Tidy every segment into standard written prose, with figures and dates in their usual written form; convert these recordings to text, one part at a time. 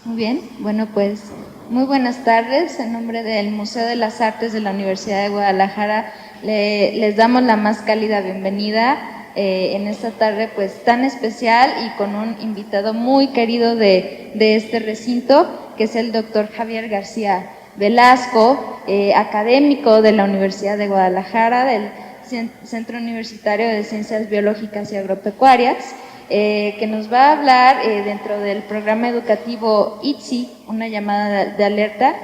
Muy bien, bueno, pues muy buenas tardes. En nombre del Museo de las Artes de la Universidad de Guadalajara les damos la más cálida bienvenida en esta tarde pues tan especial y con un invitado muy querido de este recinto, que es el doctor Javier García Velasco, académico de la Universidad de Guadalajara, del Centro Universitario de Ciencias Biológicas y Agropecuarias. Que nos va a hablar dentro del programa educativo ITSI, una llamada de alerta.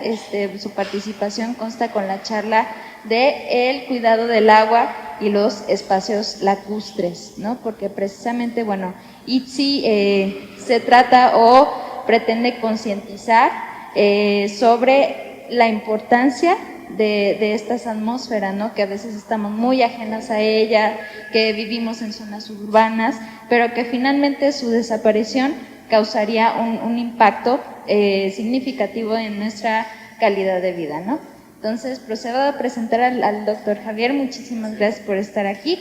Su participación consta con la charla de el cuidado del agua y los espacios lacustres, ¿no? Porque precisamente, bueno, ITSI se trata o pretende concientizar sobre la importancia de estas atmósferas, ¿no? Que a veces estamos muy ajenas a ella, que vivimos en zonas urbanas, pero que finalmente su desaparición causaría un impacto significativo en nuestra calidad de vida, ¿no? Entonces, procedo a presentar al doctor Javier. Muchísimas gracias por estar aquí.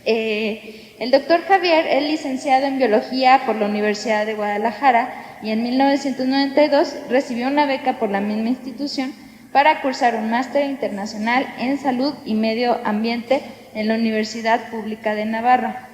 El doctor Javier es licenciado en Biología por la Universidad de Guadalajara y en 1992 recibió una beca por la misma institución para cursar un máster internacional en Salud y Medio Ambiente en la Universidad Pública de Navarra.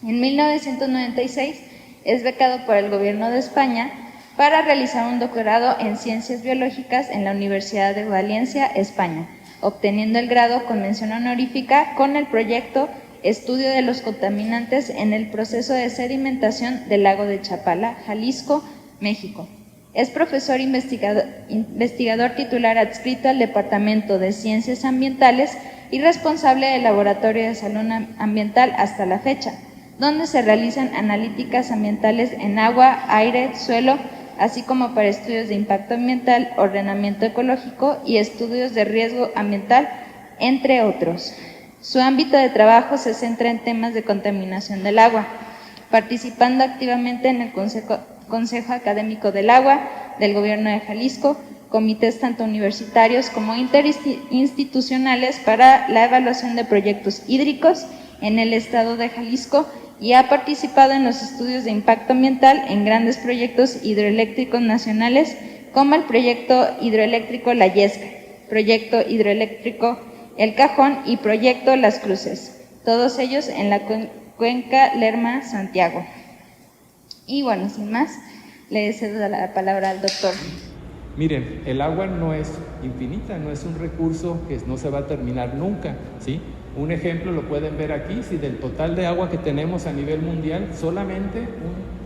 En 1996 es becado por el Gobierno de España para realizar un doctorado en Ciencias Biológicas en la Universidad de Valencia, España, obteniendo el grado con mención honorífica con el proyecto Estudio de los contaminantes en el proceso de sedimentación del lago de Chapala, Jalisco, México. Es profesor investigador titular adscrito al Departamento de Ciencias Ambientales y responsable del Laboratorio de Salud Ambiental hasta la fecha, donde se realizan analíticas ambientales en agua, aire, suelo, así como para estudios de impacto ambiental, ordenamiento ecológico y estudios de riesgo ambiental, entre otros. Su ámbito de trabajo se centra en temas de contaminación del agua, participando activamente en el Consejo Académico del Agua del Gobierno de Jalisco, comités tanto universitarios como interinstitucionales para la evaluación de proyectos hídricos en el estado de Jalisco, y ha participado en los estudios de impacto ambiental en grandes proyectos hidroeléctricos nacionales como el proyecto hidroeléctrico La Yesca, proyecto hidroeléctrico El Cajón y proyecto Las Cruces, todos ellos en la cuenca Lerma-Santiago. Y bueno, sin más, le cedo la palabra al doctor. Miren, el agua no es infinita, no es un recurso que no se va a terminar nunca, ¿sí? Un ejemplo lo pueden ver aquí: si del total de agua que tenemos a nivel mundial, solamente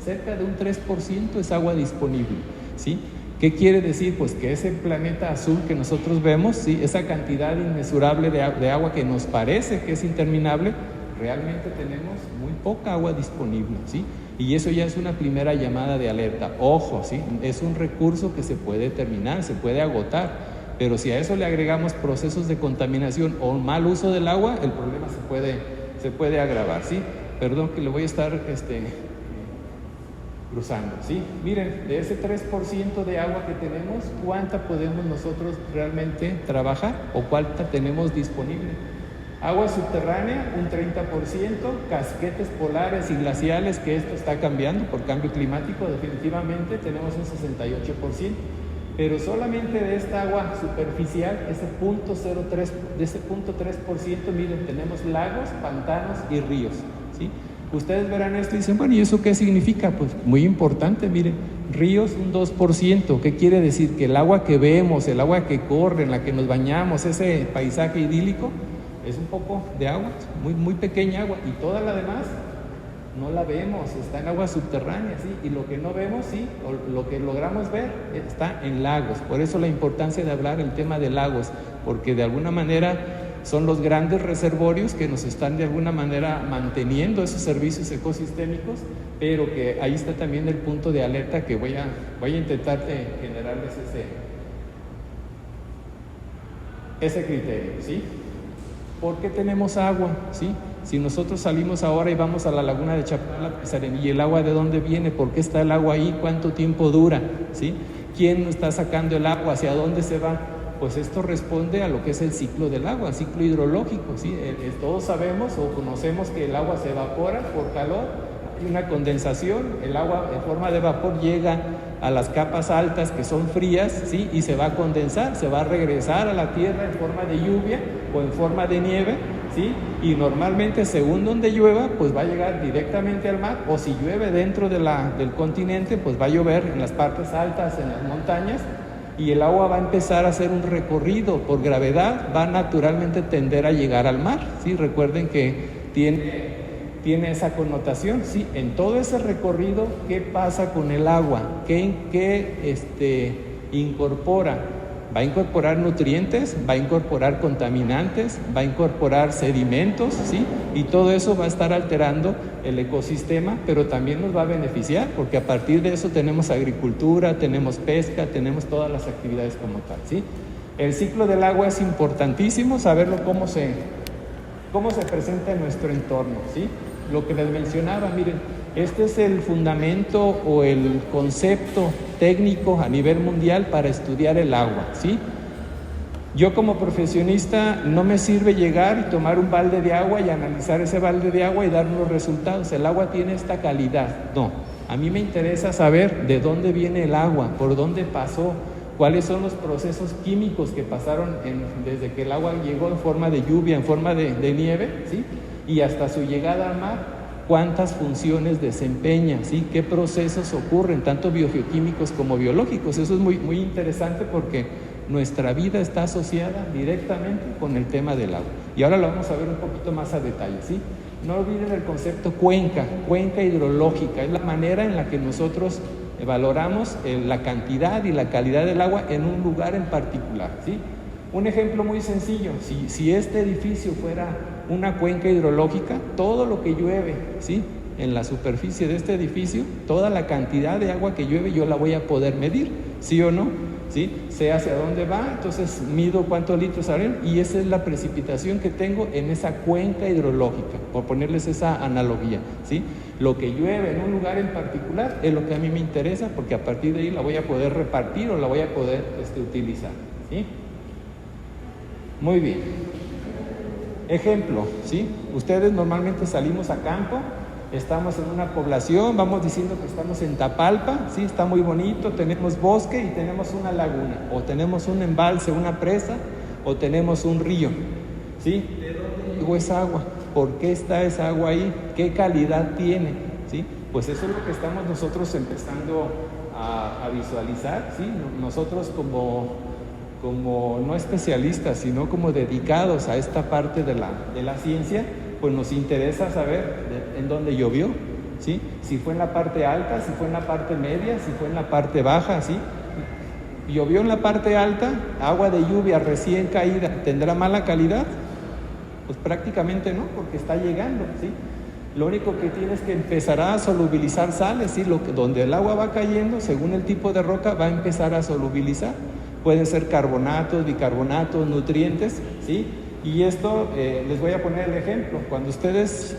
cerca de un 3% es agua disponible, ¿sí? ¿Qué quiere decir? Pues que ese planeta azul que nosotros vemos, ¿sí? Esa cantidad inmesurable de agua que nos parece que es interminable, realmente tenemos muy poca agua disponible, ¿sí? Y eso ya es una primera llamada de alerta. Ojo, ¿sí? Es un recurso que se puede terminar, se puede agotar, pero si a eso le agregamos procesos de contaminación o mal uso del agua, el problema se puede agravar, ¿sí? Perdón que le voy a estar cruzando, ¿sí? Miren, de ese 3% de agua que tenemos, ¿cuánta podemos nosotros realmente trabajar o cuánta tenemos disponible? Agua subterránea, un 30%, casquetes polares y glaciales, que esto está cambiando por cambio climático, definitivamente tenemos un 68%, pero solamente de esta agua superficial, ese 0.03, de ese 0.3%, miren, tenemos lagos, pantanos y ríos, ¿sí? Ustedes verán esto y dicen, bueno, ¿y eso qué significa? Pues muy importante, miren, ríos un 2%, ¿qué quiere decir? Que el agua que vemos, el agua que corre, en la que nos bañamos, ese paisaje idílico, es un poco de agua, muy pequeña agua, y toda la demás no la vemos, está en agua subterránea, ¿sí? Y lo que no vemos, sí, o lo que logramos ver, está en lagos. Por eso la importancia de hablar el tema de lagos, porque de alguna manera son los grandes reservorios que nos están de alguna manera manteniendo esos servicios ecosistémicos, pero que ahí está también el punto de alerta que voy a intentar generarles ese criterio, ¿sí? ¿Por qué tenemos agua? ¿Sí? Si nosotros salimos ahora y vamos a la laguna de Chapala, ¿y el agua de dónde viene? ¿Por qué está el agua ahí? ¿Cuánto tiempo dura? ¿Sí? ¿Quién está sacando el agua? ¿Hacia dónde se va? Pues esto responde a lo que es el ciclo del agua, ciclo hidrológico, ¿sí? Todos sabemos o conocemos que el agua se evapora por calor, hay una condensación, el agua en forma de vapor llega a las capas altas que son frías, ¿sí? Y se va a condensar, se va a regresar a la tierra en forma de lluvia o en forma de nieve, ¿sí? Y normalmente, según donde llueva, pues va a llegar directamente al mar, o si llueve dentro del continente, pues va a llover en las partes altas, en las montañas, y el agua va a empezar a hacer un recorrido. Por gravedad va a naturalmente tender a llegar al mar, ¿sí? Recuerden que tiene esa connotación, ¿sí? En todo ese recorrido, ¿qué pasa con el agua? ¿Qué incorpora? Va a incorporar nutrientes, va a incorporar contaminantes, va a incorporar sedimentos, ¿sí? Y todo eso va a estar alterando el ecosistema, pero también nos va a beneficiar, porque a partir de eso tenemos agricultura, tenemos pesca, tenemos todas las actividades como tal, ¿sí? El ciclo del agua es importantísimo, saberlo cómo se presenta en nuestro entorno, ¿sí? Lo que les mencionaba, miren, este es el fundamento o el concepto técnico a nivel mundial para estudiar el agua, ¿sí? Yo como profesionista no me sirve llegar y tomar un balde de agua y analizar ese balde de agua y dar unos resultados. El agua tiene esta calidad. No, a mí me interesa saber de dónde viene el agua, por dónde pasó, cuáles son los procesos químicos que pasaron desde que el agua llegó en forma de lluvia, en forma de nieve, ¿sí? Y hasta su llegada al mar. Cuántas funciones desempeña, ¿sí? Qué procesos ocurren, tanto biogeoquímicos como biológicos. Eso es muy, muy interesante porque nuestra vida está asociada directamente con el tema del agua. Y ahora lo vamos a ver un poquito más a detalle, ¿sí? No olviden el concepto cuenca hidrológica. Es la manera en la que nosotros valoramos la cantidad y la calidad del agua en un lugar en particular, ¿sí? Un ejemplo muy sencillo, si este edificio fuera una cuenca hidrológica, todo lo que llueve, ¿sí? En la superficie de este edificio, toda la cantidad de agua que llueve yo la voy a poder medir, ¿sí o no? ¿Sí? Sé hacia dónde va, entonces mido cuántos litros harán y esa es la precipitación que tengo en esa cuenca hidrológica, por ponerles esa analogía, ¿sí? Lo que llueve en un lugar en particular es lo que a mí me interesa porque a partir de ahí la voy a poder repartir o la voy a poder utilizar, ¿sí? Muy bien. Ejemplo, ¿sí? Ustedes normalmente salimos a campo, estamos en una población, vamos diciendo que estamos en Tapalpa, ¿sí? Está muy bonito, tenemos bosque y tenemos una laguna, o tenemos un embalse, una presa, o tenemos un río, ¿sí? ¿De dónde llegó esa agua? ¿Por qué está esa agua ahí? ¿Qué calidad tiene? ¿Sí? Pues eso es lo que estamos nosotros empezando a visualizar, ¿sí? Nosotros como no especialistas, sino como dedicados a esta parte de la ciencia, pues nos interesa saber en dónde llovió, ¿sí? Si fue en la parte alta, si fue en la parte media, si fue en la parte baja, ¿sí? Llovió en la parte alta, agua de lluvia recién caída, ¿tendrá mala calidad? Pues prácticamente no, porque está llegando, ¿sí? Lo único que tiene es que empezará a solubilizar sales, ¿sí? Donde el agua va cayendo, según el tipo de roca, va a empezar a solubilizar. Pueden ser carbonatos, bicarbonatos, nutrientes, ¿sí? Y esto les voy a poner el ejemplo. Cuando ustedes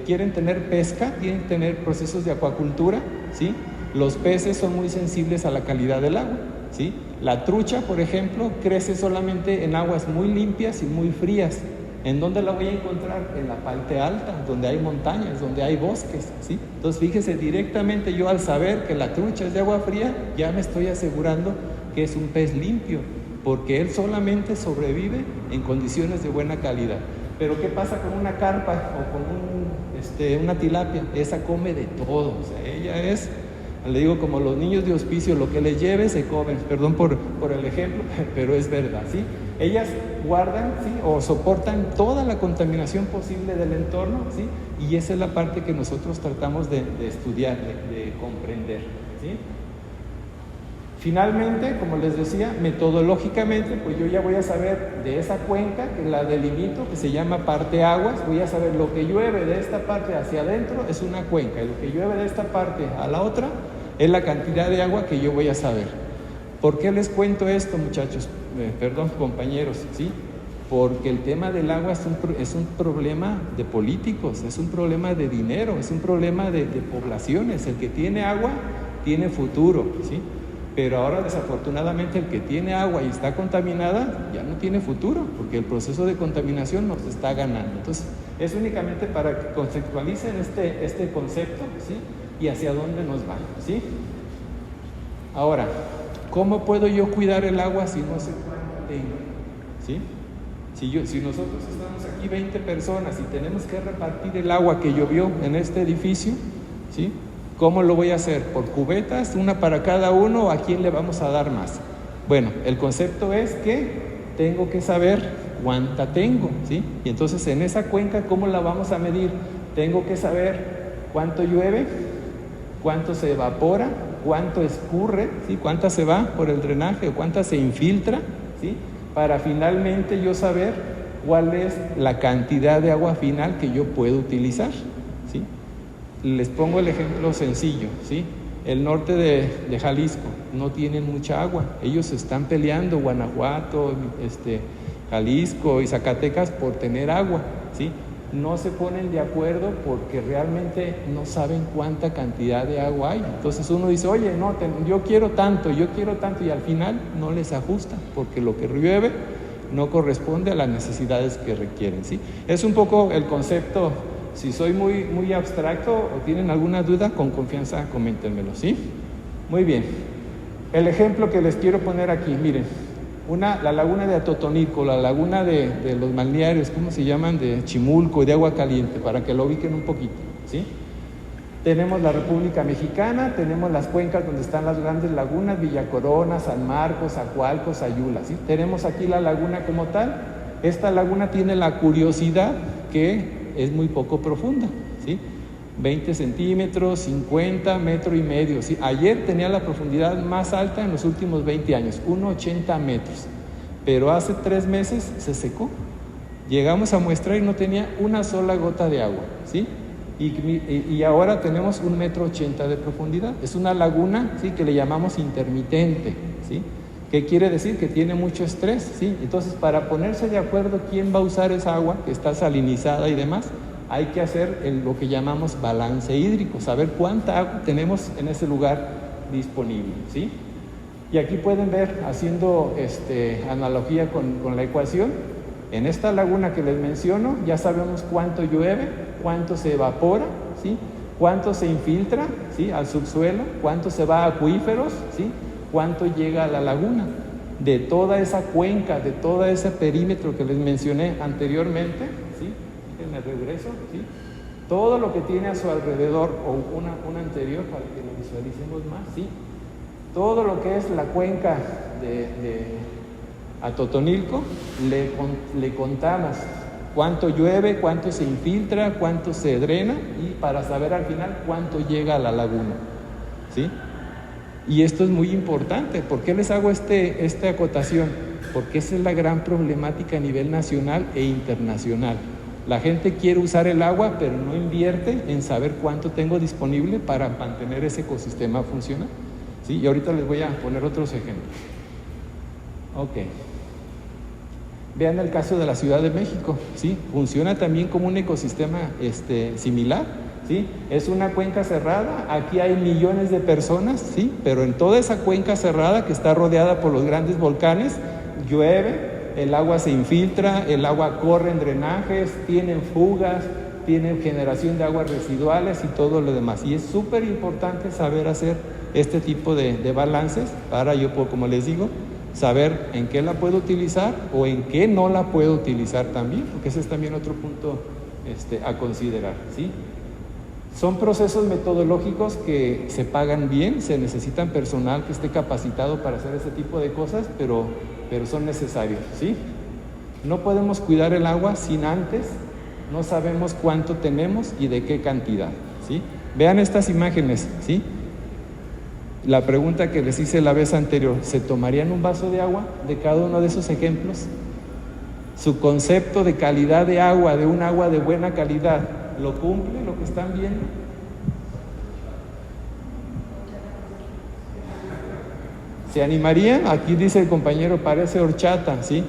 quieren tener pesca, quieren tener procesos de acuacultura, ¿sí? Los peces son muy sensibles a la calidad del agua, ¿sí? La trucha, por ejemplo, crece solamente en aguas muy limpias y muy frías. ¿En dónde la voy a encontrar? En la parte alta, donde hay montañas, donde hay bosques, ¿sí? Entonces fíjese, directamente yo al saber que la trucha es de agua fría, ya me estoy asegurando que es un pez limpio, porque él solamente sobrevive en condiciones de buena calidad. Pero ¿qué pasa con una carpa o con una tilapia? Esa come de todo, o sea, ella es, le digo, como los niños de hospicio, lo que les lleve se comen, perdón por el ejemplo, pero es verdad, ¿sí? Ellas guardan, ¿sí? O soportan toda la contaminación posible del entorno, ¿sí? Y esa es la parte que nosotros tratamos de estudiar, de comprender, ¿sí? Finalmente, como les decía, metodológicamente, pues yo ya voy a saber de esa cuenca, que la delimito, que se llama parte aguas, voy a saber lo que llueve de esta parte hacia adentro es una cuenca, y lo que llueve de esta parte a la otra es la cantidad de agua que yo voy a saber. ¿Por qué les cuento esto, muchachos? Perdón, compañeros, ¿sí? Porque el tema del agua es un problema de políticos, es un problema de dinero, es un problema de poblaciones. El que tiene agua tiene futuro, ¿sí? Pero ahora desafortunadamente el que tiene agua y está contaminada ya no tiene futuro, porque el proceso de contaminación nos está ganando. Entonces es únicamente para que conceptualicen este concepto, ¿sí? Y hacia dónde nos va, ¿sí? Ahora, ¿cómo puedo yo cuidar el agua si no sé cuánto tengo? ¿Sí? Si nosotros estamos aquí 20 personas y tenemos que repartir el agua que llovió en este edificio, ¿sí? ¿Cómo lo voy a hacer? ¿Por cubetas? ¿Una para cada uno? ¿O a quién le vamos a dar más? Bueno, el concepto es que tengo que saber cuánta tengo, ¿sí? Y entonces en esa cuenca, ¿cómo la vamos a medir? Tengo que saber cuánto llueve, cuánto se evapora, cuánto escurre, ¿sí? Cuánta se va por el drenaje o cuánta se infiltra, ¿sí? Para finalmente yo saber cuál es la cantidad de agua final que yo puedo utilizar, ¿sí? Les pongo el ejemplo sencillo, ¿sí? El norte de Jalisco no tienen mucha agua. Ellos están peleando, Guanajuato, Jalisco y Zacatecas, por tener agua, ¿sí? No se ponen de acuerdo porque realmente no saben cuánta cantidad de agua hay. Entonces uno dice, oye, no, yo quiero tanto, y al final no les ajusta porque lo que llueve no corresponde a las necesidades que requieren, ¿sí? Es un poco el concepto. Si soy muy abstracto o tienen alguna duda, con confianza coméntenmelo, ¿sí? Muy bien. El ejemplo que les quiero poner aquí, miren, la laguna de Atotonilco, la laguna de los balnearios, ¿cómo se llaman? De Chimulco y de Agua Caliente, para que lo ubiquen un poquito, ¿sí? Tenemos la República Mexicana, tenemos las cuencas donde están las grandes lagunas, Villa Corona, San Marcos, Acualco, Sayula, ¿sí? Tenemos aquí la laguna como tal. Esta laguna tiene la curiosidad que es muy poco profunda, ¿sí? 20 centímetros, 50, metro y medio, ¿sí? Ayer tenía la profundidad más alta en los últimos 20 años, 1,80 metros, pero hace 3 meses se secó. Llegamos a muestrar y no tenía una sola gota de agua, ¿sí? Y ahora tenemos 1,80 metros de profundidad. Es una laguna, ¿sí?, que le llamamos intermitente, ¿sí? ¿Qué quiere decir? Que tiene mucho estrés, ¿sí? Entonces, para ponerse de acuerdo quién va a usar esa agua, que está salinizada y demás, hay que hacer lo que llamamos balance hídrico, saber cuánta agua tenemos en ese lugar disponible, ¿sí? Y aquí pueden ver, haciendo analogía con la ecuación, en esta laguna que les menciono, ya sabemos cuánto llueve, cuánto se evapora, ¿sí? Cuánto se infiltra, ¿sí?, al subsuelo, cuánto se va a acuíferos, ¿sí?, cuánto llega a la laguna. De toda esa cuenca, de todo ese perímetro que les mencioné anteriormente, ¿sí?, déjenme regreso, ¿sí?, todo lo que tiene a su alrededor, o una anterior para que lo visualicemos más, ¿sí?, todo lo que es la cuenca de Atotonilco, le contamos cuánto llueve, cuánto se infiltra, cuánto se drena, y para saber al final cuánto llega a la laguna, ¿sí? Y esto es muy importante. ¿Por qué les hago esta acotación? Porque esa es la gran problemática a nivel nacional e internacional. La gente quiere usar el agua, pero no invierte en saber cuánto tengo disponible para mantener ese ecosistema funcional, ¿sí? Y ahorita les voy a poner otros ejemplos. Ok. Vean el caso de la Ciudad de México, ¿sí? Funciona también como un ecosistema similar, ¿sí? Es una cuenca cerrada, aquí hay millones de personas, ¿sí? Pero en toda esa cuenca cerrada, que está rodeada por los grandes volcanes, llueve, el agua se infiltra, el agua corre en drenajes, tienen fugas, tienen generación de aguas residuales y todo lo demás. Y es súper importante saber hacer este tipo de balances para yo, como les digo, saber en qué la puedo utilizar o en qué no la puedo utilizar también, porque ese es también otro punto a considerar, ¿sí? Son procesos metodológicos que se pagan bien, se necesitan personal que esté capacitado para hacer ese tipo de cosas, pero son necesarios, ¿sí? No podemos cuidar el agua sin antes, no sabemos cuánto tenemos y de qué cantidad, ¿sí? Vean estas imágenes, ¿sí? La pregunta que les hice la vez anterior, ¿se tomarían un vaso de agua de cada uno de esos ejemplos? Su concepto de calidad de agua, de un agua de buena calidad, ¿lo cumple lo que están viendo? ¿Se animarían? Aquí dice el compañero, parece horchata, ¿sí?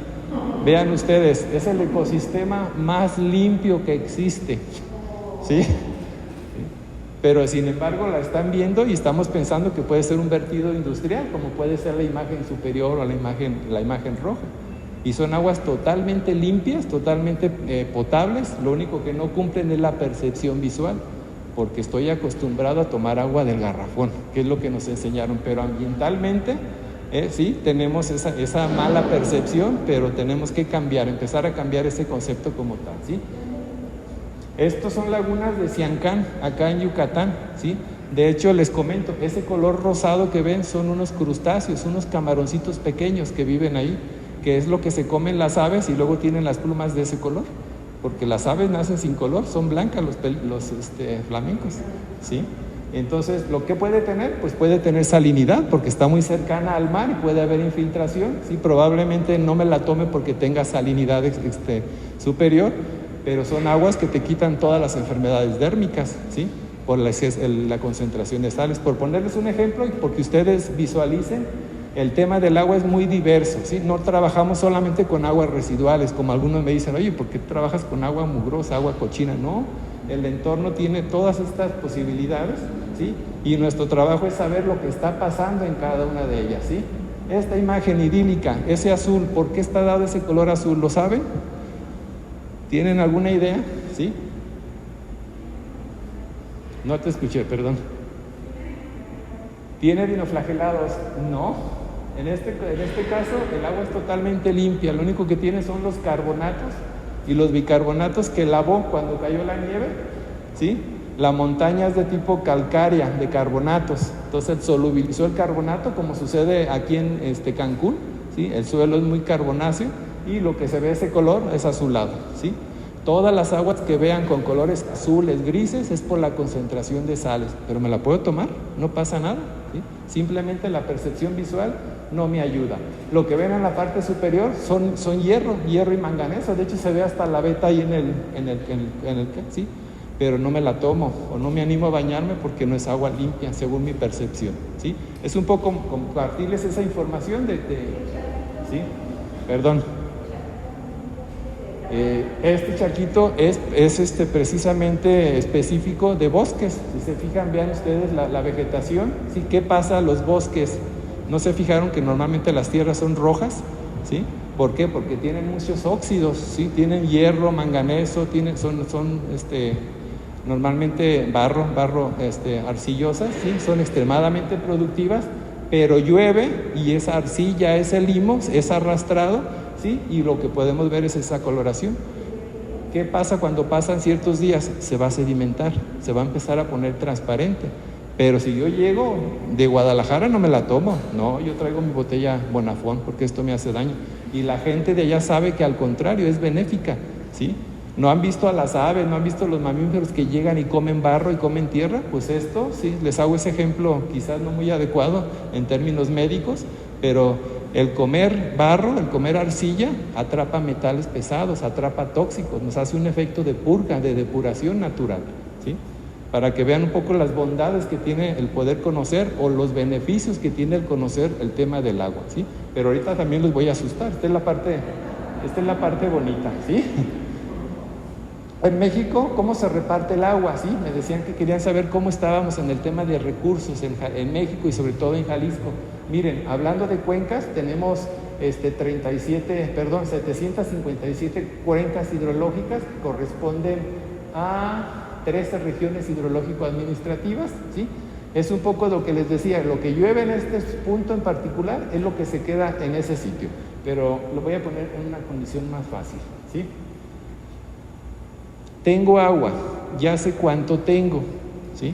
Vean ustedes, es el ecosistema más limpio que existe, ¿sí? Pero sin embargo la están viendo y estamos pensando que puede ser un vertido industrial, como puede ser la imagen superior o la imagen roja. Y son aguas totalmente limpias, totalmente potables, lo único que no cumplen es la percepción visual. porque estoy acostumbrado a tomar agua del garrafón, que es lo que nos enseñaron, pero ambientalmente, sí, tenemos esa mala percepción, pero tenemos que empezar a cambiar ese concepto como tal, ¿sí? Estos son lagunas de Siancán, acá en Yucatán, ¿sí? De hecho, les comento, ese color rosado que ven son unos crustáceos, unos camaroncitos pequeños que viven ahí, que es lo que se comen las aves y luego tienen las plumas de ese color, porque las aves nacen sin color, son blancas los flamencos, ¿sí? Entonces, ¿lo que puede tener? Pues puede tener salinidad, porque está muy cercana al mar y puede haber infiltración, ¿sí? Probablemente no me la tome porque tenga salinidad superior, pero son aguas que te quitan todas las enfermedades dérmicas, ¿sí? Por la concentración de sales. Por ponerles un ejemplo y porque ustedes visualicen, el tema del agua es muy diverso, ¿sí? No trabajamos solamente con aguas residuales, como algunos me dicen, oye, ¿por qué trabajas con agua mugrosa, agua cochina? No, el entorno tiene todas estas posibilidades, ¿sí? Y nuestro trabajo es saber lo que está pasando en cada una de ellas, ¿sí? Esta imagen idílica, ese azul, ¿por qué está dado ese color azul? ¿Lo saben? ¿Tienen alguna idea? ¿Sí? No te escuché, perdón. ¿Tiene dinoflagelados? No. En este caso, el agua es totalmente limpia. Lo único que tiene son los carbonatos y los bicarbonatos que lavó cuando cayó la nieve, ¿sí? La montaña es de tipo calcárea, de carbonatos. Entonces solubilizó el carbonato, como sucede aquí en Cancún, ¿sí? El suelo es muy carbonáceo y lo que se ve ese color es azulado, ¿sí? Todas las aguas que vean con colores azules, grises, es por la concentración de sales. ¿Pero me la puedo tomar? No pasa nada, ¿sí? Simplemente la percepción visual no me ayuda. Lo que ven en la parte superior son hierro y manganeso. De hecho, se ve hasta la beta ahí en el ¿sí? Pero no me la tomo o no me animo a bañarme porque no es agua limpia, según mi percepción, ¿sí? Es un poco compartirles esa información ¿sí? Perdón. Este charquito es precisamente específico de bosques. Si se fijan, vean ustedes la vegetación, ¿sí? ¿Qué pasa a los bosques? ¿No se fijaron que normalmente las tierras son rojas? ¿Sí? ¿Por qué? Porque tienen muchos óxidos, ¿sí? Tienen hierro, manganeso, son normalmente barro arcillosas, ¿sí? Son extremadamente productivas, pero llueve y esa arcilla, ese limo es arrastrado, ¿sí? Y lo que podemos ver es esa coloración. ¿Qué pasa cuando pasan ciertos días? Se va a sedimentar, se va a empezar a poner transparente. Pero si yo llego de Guadalajara no me la tomo, no, yo traigo mi botella Bonafón porque esto me hace daño. Y la gente de allá sabe que al contrario es benéfica, ¿sí? No han visto a las aves, no han visto a los mamíferos que llegan y comen barro y comen tierra. Pues esto, sí, les hago ese ejemplo quizás no muy adecuado en términos médicos, pero el comer barro, el comer arcilla, atrapa metales pesados, atrapa tóxicos, nos hace un efecto de purga, de depuración natural, ¿sí? Para que vean un poco las bondades que tiene el poder conocer o los beneficios que tiene el conocer el tema del agua, ¿sí? Pero ahorita también los voy a asustar, esta es la parte bonita, ¿sí? En México, ¿cómo se reparte el agua? ¿Sí? Me decían que querían saber cómo estábamos en el tema de recursos en México y sobre todo en Jalisco. Miren, hablando de cuencas, tenemos 757 cuencas hidrológicas que corresponden a 13 regiones hidrológico-administrativas, ¿sí? Es un poco lo que les decía, lo que llueve en este punto en particular es lo que se queda en ese sitio, pero lo voy a poner en una condición más fácil, ¿sí? Tengo agua, ya sé cuánto tengo, ¿sí?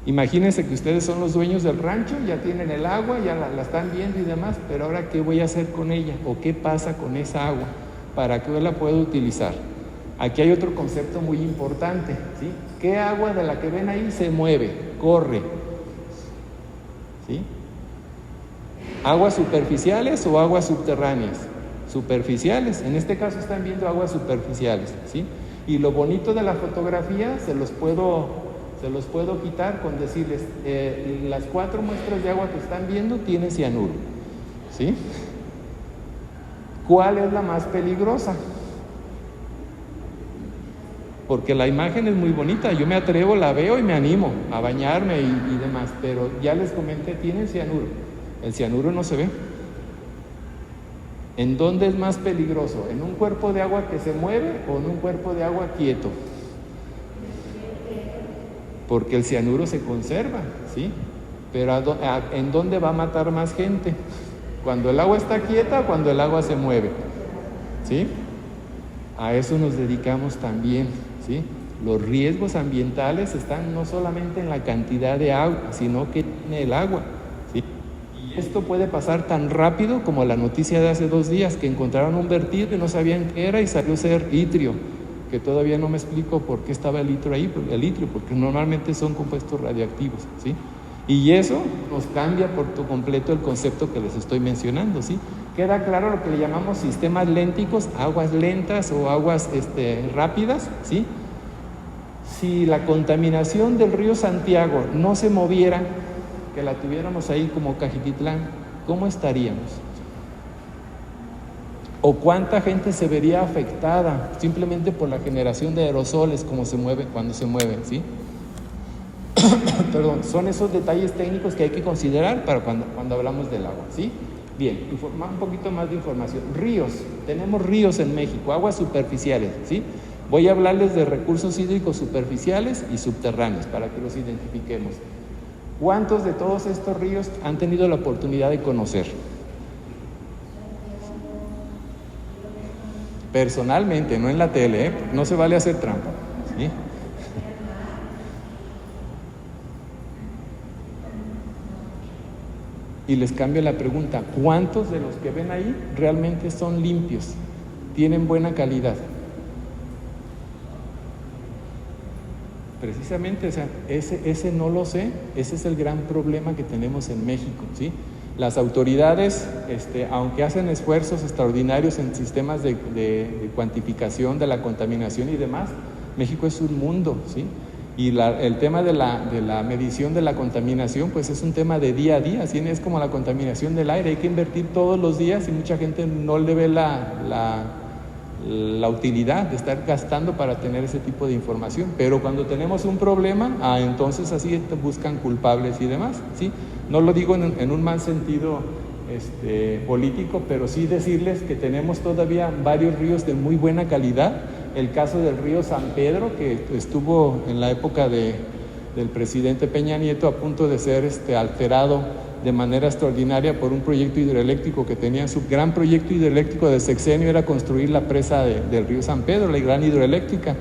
Imagínense que ustedes son los dueños del rancho, ya tienen el agua, ya la están viendo y demás, pero ahora ¿qué voy a hacer con ella? ¿O qué pasa con esa agua? ¿Para qué la puedo utilizar? Aquí hay otro concepto muy importante, ¿sí? ¿Qué agua de la que ven ahí se mueve, corre? ¿Sí? ¿Aguas superficiales o aguas subterráneas? Superficiales, en este caso están viendo aguas superficiales, ¿sí? Y lo bonito de la fotografía se los puedo quitar con decirles, las 4 muestras de agua que están viendo tienen cianuro, ¿sí? ¿Cuál es la más peligrosa? Porque la imagen es muy bonita, yo me atrevo, la veo y me animo a bañarme y demás, pero ya les comenté, tienen cianuro. El cianuro no se ve. ¿En dónde es más peligroso? ¿En un cuerpo de agua que se mueve o en un cuerpo de agua quieto? porque el cianuro se conserva, ¿sí? Pero ¿en dónde va a matar más gente? ¿Cuando el agua está quieta o cuando el agua se mueve? ¿Sí? A eso nos dedicamos también, ¿sí? Los riesgos ambientales están no solamente en la cantidad de agua, sino que tiene el agua, ¿sí? Y esto puede pasar tan rápido como la noticia de hace 2 días, que encontraron un vertido y no sabían qué era y salió a ser itrio, que todavía no me explico por qué estaba el itrio ahí, porque normalmente son compuestos radiactivos, ¿sí? Y eso nos cambia por completo el concepto que les estoy mencionando, ¿sí? Queda claro lo que le llamamos sistemas lénticos, aguas lentas o aguas rápidas, ¿sí? Si la contaminación del río Santiago no se moviera, que la tuviéramos ahí como Cajititlán, ¿cómo estaríamos? ¿O cuánta gente se vería afectada simplemente por la generación de aerosoles cuando se mueven, ¿sí? Perdón, son esos detalles técnicos que hay que considerar para cuando hablamos del agua, ¿sí? Bien, un poquito más de información. Ríos, tenemos ríos en México, aguas superficiales, ¿sí? Voy a hablarles de recursos hídricos superficiales y subterráneos para que los identifiquemos. ¿Cuántos de todos estos ríos han tenido la oportunidad de conocer? Personalmente, no en la tele, no se vale hacer trampa, ¿sí? Y les cambio la pregunta, ¿cuántos de los que ven ahí realmente son limpios? ¿Tienen buena calidad? Precisamente, o sea, ese no lo sé, ese es el gran problema que tenemos en México, ¿sí? Las autoridades, aunque hacen esfuerzos extraordinarios en sistemas de cuantificación de la contaminación y demás, México es un mundo, ¿sí? Y el tema de la medición de la contaminación, pues es un tema de día a día, así es como la contaminación del aire, hay que invertir todos los días y mucha gente no le ve la utilidad de estar gastando para tener ese tipo de información, pero cuando tenemos un problema, entonces así buscan culpables y demás, ¿sí? No lo digo en un mal sentido político, pero sí decirles que tenemos todavía varios ríos de muy buena calidad. El caso del río San Pedro, que estuvo en la época del presidente Peña Nieto a punto de ser alterado de manera extraordinaria por un proyecto hidroeléctrico que tenía. Su gran proyecto hidroeléctrico de sexenio era construir la presa del río San Pedro, la gran hidroeléctrica,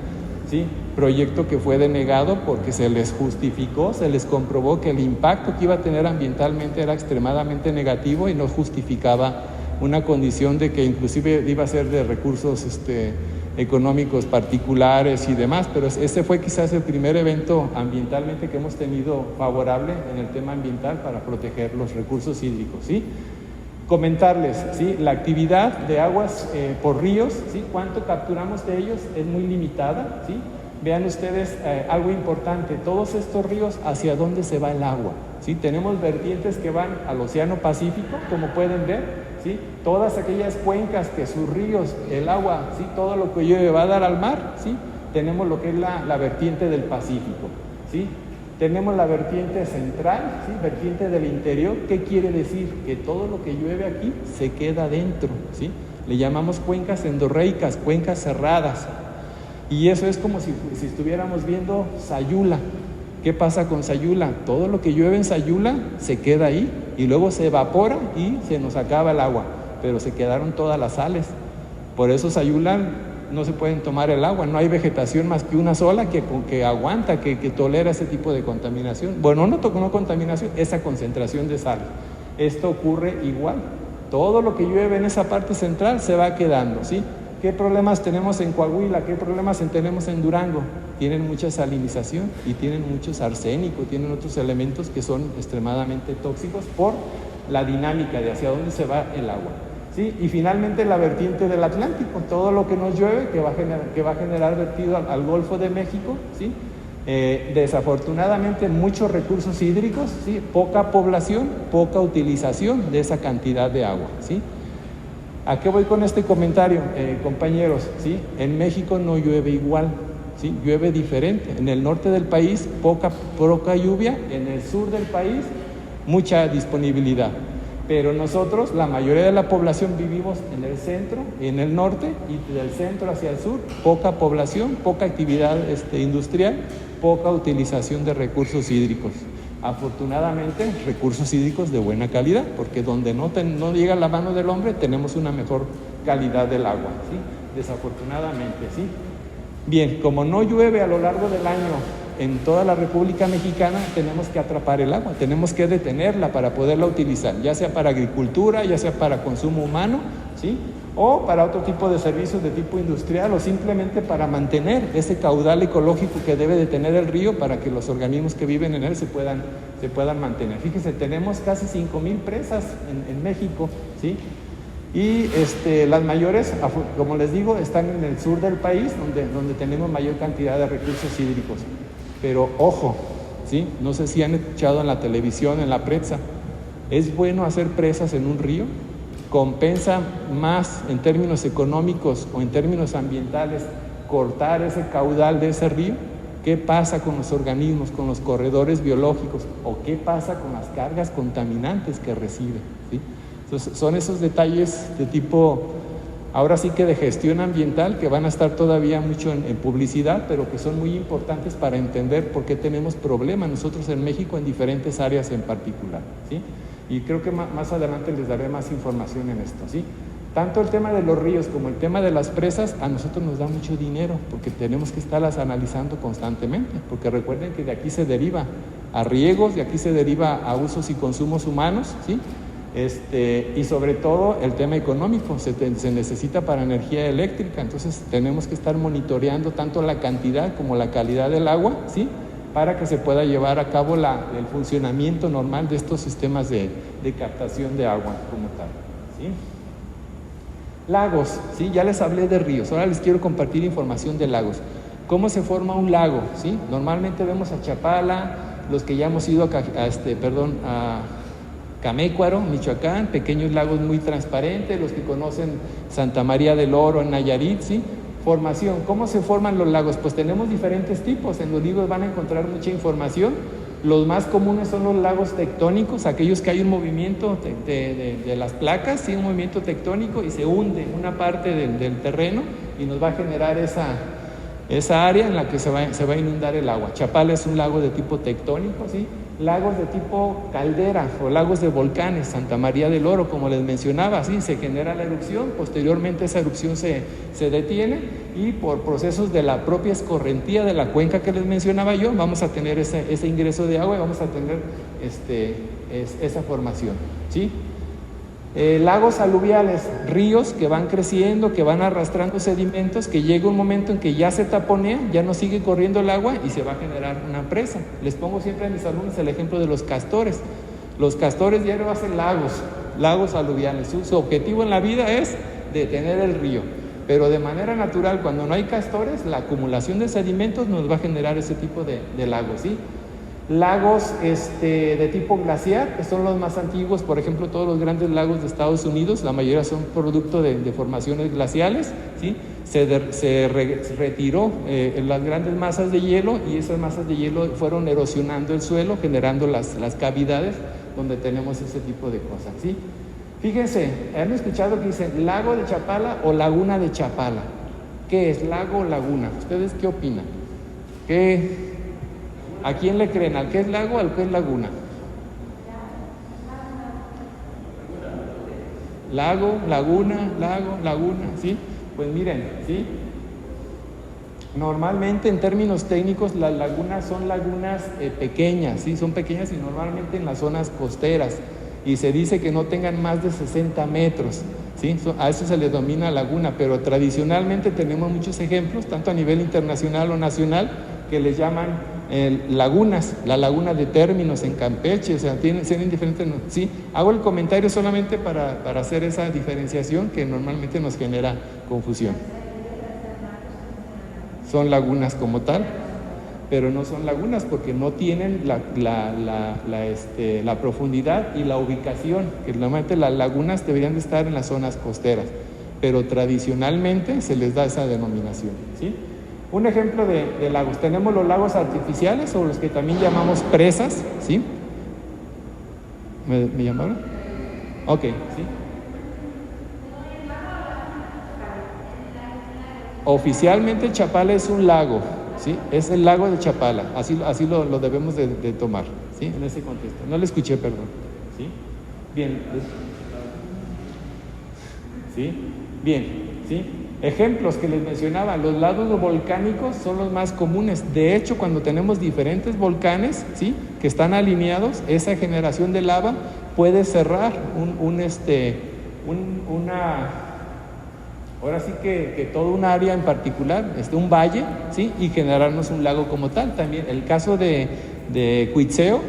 ¿sí? Proyecto que fue denegado porque se les justificó, se les comprobó que el impacto que iba a tener ambientalmente era extremadamente negativo y no justificaba una condición de que inclusive iba a ser de recursos económicos particulares y demás, pero ese fue quizás el primer evento ambientalmente que hemos tenido favorable en el tema ambiental para proteger los recursos hídricos, ¿sí? Comentarles, ¿sí? La actividad de aguas por ríos, ¿sí? Cuánto capturamos de ellos es muy limitada, ¿sí? Vean ustedes algo importante, todos estos ríos, ¿hacia dónde se va el agua? ¿Sí? Tenemos vertientes que van al Océano Pacífico, como pueden ver, ¿sí? Todas aquellas cuencas que sus ríos, el agua, ¿sí? Todo lo que llueve va a dar al mar, ¿sí? Tenemos lo que es la vertiente del Pacífico, ¿sí? Tenemos la vertiente central, ¿sí? Vertiente del interior. ¿Qué quiere decir? Que todo lo que llueve aquí se queda dentro, ¿sí? Le llamamos cuencas endorreicas, cuencas cerradas. Y eso es como si estuviéramos viendo Sayula. ¿Qué pasa con Sayula? Todo lo que llueve en Sayula se queda ahí y luego se evapora y se nos acaba el agua, pero se quedaron todas las sales. Por eso Sayula no se pueden tomar el agua, no hay vegetación más que una sola que aguanta, que tolera ese tipo de contaminación. Bueno, no contaminación, esa concentración de sal. Esto ocurre igual. Todo lo que llueve en esa parte central se va quedando, ¿sí? ¿Qué problemas tenemos en Coahuila? ¿Qué problemas tenemos en Durango? Tienen mucha salinización y tienen muchos arsénico, tienen otros elementos que son extremadamente tóxicos por la dinámica de hacia dónde se va el agua, ¿sí? Y finalmente la vertiente del Atlántico, todo lo que nos llueve que va a generar vertido al Golfo de México, ¿sí? Desafortunadamente muchos recursos hídricos, ¿sí? Poca población, poca utilización de esa cantidad de agua, ¿sí? ¿A qué voy con este comentario, compañeros? ¿Sí? En México no llueve igual, ¿sí? Llueve diferente. En el norte del país poca lluvia, en el sur del país mucha disponibilidad. Pero nosotros, la mayoría de la población, vivimos en el centro, en el norte, y del centro hacia el sur, poca población, poca actividad industrial, poca utilización de recursos hídricos. Afortunadamente, recursos hídricos de buena calidad, porque donde no llega la mano del hombre, tenemos una mejor calidad del agua, ¿sí? Desafortunadamente, ¿sí? Bien, como no llueve a lo largo del año en toda la República Mexicana, tenemos que atrapar el agua, tenemos que detenerla para poderla utilizar, ya sea para agricultura, ya sea para consumo humano, ¿sí? O para otro tipo de servicios de tipo industrial, o simplemente para mantener ese caudal ecológico que debe de tener el río para que los organismos que viven en él se puedan mantener. Fíjense, tenemos casi 5,000 presas en México, ¿sí? Y las mayores, como les digo, están en el sur del país, donde tenemos mayor cantidad de recursos hídricos. Pero ojo, ¿sí? No sé si han escuchado en la televisión, en la prensa, ¿es bueno hacer presas en un río? ¿Compensa más en términos económicos o en términos ambientales cortar ese caudal de ese río? ¿Qué pasa con los organismos, con los corredores biológicos? ¿O qué pasa con las cargas contaminantes que recibe? ¿Sí? Entonces, son esos detalles de tipo, ahora sí que de gestión ambiental, que van a estar todavía mucho en publicidad, pero que son muy importantes para entender por qué tenemos problemas nosotros en México en diferentes áreas en particular, ¿sí? Y creo que más adelante les daré más información en esto, ¿sí? Tanto el tema de los ríos como el tema de las presas a nosotros nos da mucho dinero, porque tenemos que estarlas analizando constantemente, porque recuerden que de aquí se deriva a riegos, de aquí se deriva a usos y consumos humanos, ¿sí? Y sobre todo el tema económico, se necesita para energía eléctrica, entonces tenemos que estar monitoreando tanto la cantidad como la calidad del agua, ¿sí? Para que se pueda llevar a cabo el funcionamiento normal de estos sistemas de captación de agua como tal, ¿sí? Lagos, ¿sí? Ya les hablé de ríos, ahora les quiero compartir información de lagos. ¿Cómo se forma un lago? ¿Sí? Normalmente vemos a Chapala, los que ya hemos ido a Camécuaro, Michoacán, pequeños lagos muy transparentes, los que conocen Santa María del Oro en Nayarit, ¿sí? Formación, ¿cómo se forman los lagos? Pues tenemos diferentes tipos, en los libros van a encontrar mucha información. Los más comunes son los lagos tectónicos, aquellos que hay un movimiento de las placas, ¿sí? Un movimiento tectónico y se hunde una parte del terreno y nos va a generar esa área en la que se va a inundar el agua. Chapala es un lago de tipo tectónico, ¿sí? Lagos de tipo caldera o lagos de volcanes, Santa María del Oro, como les mencionaba, ¿sí? Se genera la erupción, posteriormente esa erupción se detiene y por procesos de la propia escorrentía de la cuenca que les mencionaba yo, vamos a tener ese ingreso de agua y vamos a tener esa formación, ¿sí? Lagos aluviales, ríos que van creciendo, que van arrastrando sedimentos, que llega un momento en que ya se taponea, ya no sigue corriendo el agua y se va a generar una presa. Les pongo siempre a mis alumnos el ejemplo de los castores. Los castores diario hacen lagos aluviales. Su objetivo en la vida es detener el río, pero de manera natural, cuando no hay castores, la acumulación de sedimentos nos va a generar ese tipo de lagos, ¿sí? Lagos de tipo glaciar, que son los más antiguos, por ejemplo, todos los grandes lagos de Estados Unidos, la mayoría son producto de formaciones glaciales, ¿sí? Se retiró las grandes masas de hielo y esas masas de hielo fueron erosionando el suelo, generando las cavidades donde tenemos ese tipo de cosas, ¿sí? Fíjense, ¿han escuchado que dicen lago de Chapala o laguna de Chapala? ¿Qué es lago o laguna? ¿Ustedes qué opinan? ¿A quién le creen? ¿Al que es lago o al que es laguna? Lago, laguna, ¿sí? Pues miren, ¿sí? Normalmente en términos técnicos las lagunas son lagunas pequeñas, ¿sí? Son pequeñas y normalmente en las zonas costeras y se dice que no tengan más de 60 metros, ¿sí? A eso se le denomina laguna, pero tradicionalmente tenemos muchos ejemplos, tanto a nivel internacional o nacional, que les llaman lagunas, la laguna de Términos en Campeche, o sea, tienen diferentes, ¿sí? Hago el comentario solamente para hacer esa diferenciación que normalmente nos genera confusión. Son lagunas como tal, pero no son lagunas porque no tienen la profundidad y la ubicación, que normalmente las lagunas deberían de estar en las zonas costeras, pero tradicionalmente se les da esa denominación, ¿sí? Un ejemplo de lagos, tenemos los lagos artificiales o los que también llamamos presas, ¿sí? ¿Me llamaron? Ok, ¿sí? Oficialmente Chapala es un lago, ¿sí? Es el lago de Chapala, así lo debemos de tomar, ¿sí? En ese contexto. No le escuché, perdón. ¿Sí? Bien. ¿Sí? Bien, ¿sí? Ejemplos que les mencionaba, los lagos volcánicos son los más comunes. De hecho, cuando tenemos diferentes volcanes, ¿sí?, que están alineados, esa generación de lava puede cerrar ahora sí que todo un área en particular, un valle, ¿sí?, y generarnos un lago como tal. También el caso de Cuitzeo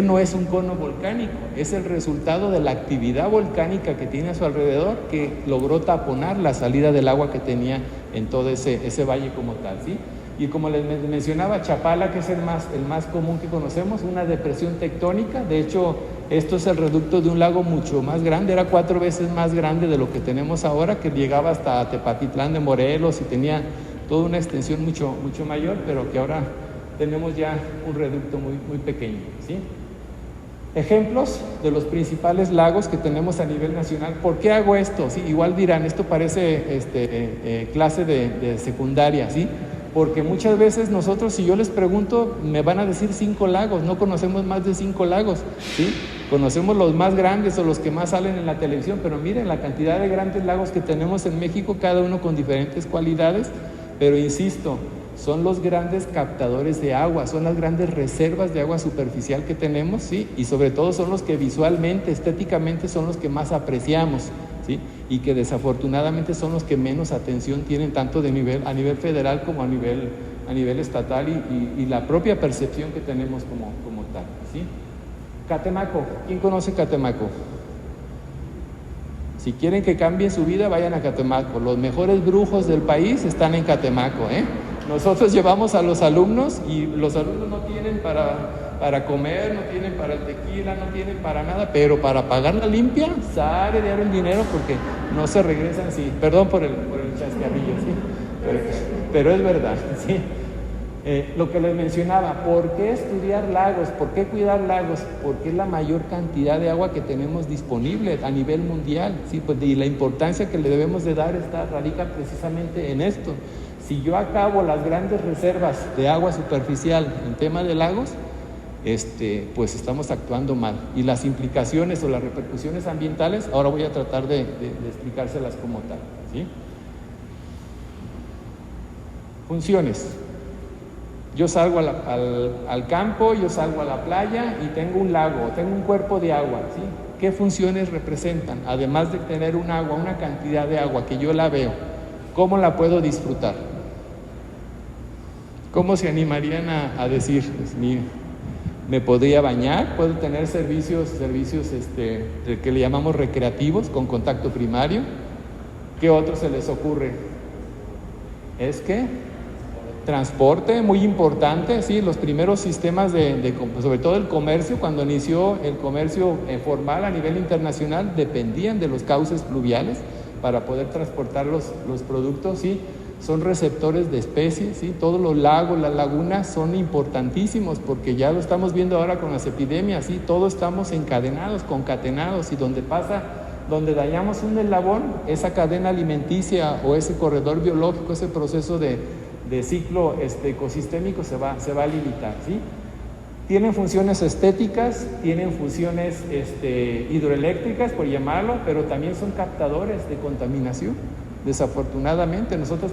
no es un cono volcánico, es el resultado de la actividad volcánica que tiene a su alrededor, que logró taponar la salida del agua que tenía en todo ese valle como tal, ¿sí? Y como les mencionaba, Chapala, que es el más común que conocemos, una depresión tectónica. De hecho, esto es el reducto de un lago mucho más grande, era 4 veces más grande de lo que tenemos ahora, que llegaba hasta Tepatitlán de Morelos y tenía toda una extensión mucho, mucho mayor, pero que ahora tenemos ya un reducto muy, muy pequeño, ¿sí? Ejemplos de los principales lagos que tenemos a nivel nacional. ¿Por qué hago esto? ¿Sí? Igual dirán, esto parece clase de secundaria, ¿sí? Porque muchas veces nosotros, si yo les pregunto, me van a decir 5 lagos, no conocemos más de 5 lagos, ¿sí? Conocemos los más grandes o los que más salen en la televisión, pero miren la cantidad de grandes lagos que tenemos en México, cada uno con diferentes cualidades, pero insisto, son los grandes captadores de agua, son las grandes reservas de agua superficial que tenemos, ¿sí? Y sobre todo son los que visualmente, estéticamente son los que más apreciamos, ¿sí? Y que desafortunadamente son los que menos atención tienen, tanto a nivel federal como a nivel estatal, y la propia percepción que tenemos como tal, ¿sí? Catemaco, ¿quién conoce Catemaco? Si quieren que cambie su vida, vayan a Catemaco. Los mejores brujos del país están en Catemaco, ¿eh? Nosotros llevamos a los alumnos y los alumnos no tienen para comer, no tienen para el tequila, no tienen para nada, pero para pagar la limpia, sale de ahora el dinero porque no se regresan, sí. Perdón por el chascarrillo, ¿sí? Pero es verdad, ¿sí? Lo que les mencionaba, ¿por qué estudiar lagos? ¿Por qué cuidar lagos? Porque es la mayor cantidad de agua que tenemos disponible a nivel mundial, ¿sí? Pues, y la importancia que le debemos de dar radica precisamente en esto. Si yo acabo las grandes reservas de agua superficial en tema de lagos, pues estamos actuando mal. Y las implicaciones o las repercusiones ambientales, ahora voy a tratar de explicárselas como tal, ¿sí? Funciones. Yo salgo al campo, yo salgo a la playa y tengo un lago, tengo un cuerpo de agua, ¿sí? ¿Qué funciones representan? Además de tener un agua, una cantidad de agua que yo la veo, ¿cómo la puedo disfrutar? ¿Cómo se animarían a decir, pues, me podría bañar? ¿Puedo tener servicios que le llamamos recreativos con contacto primario? ¿Qué otro se les ocurre? Es que transporte, muy importante, sí, los primeros sistemas sobre todo el comercio, cuando inició el comercio formal a nivel internacional, dependían de los cauces fluviales para poder transportar los productos, sí. Son receptores de especies, ¿sí? Todos los lagos, las lagunas son importantísimos porque ya lo estamos viendo ahora con las epidemias, ¿sí? Todos estamos encadenados, concatenados, y donde dañamos un eslabón, esa cadena alimenticia o ese corredor biológico, ese proceso de ciclo ecosistémico se va a limitar, ¿sí? Tienen funciones estéticas, tienen funciones hidroeléctricas, por llamarlo, pero también son captadores de contaminación. Desafortunadamente, nosotros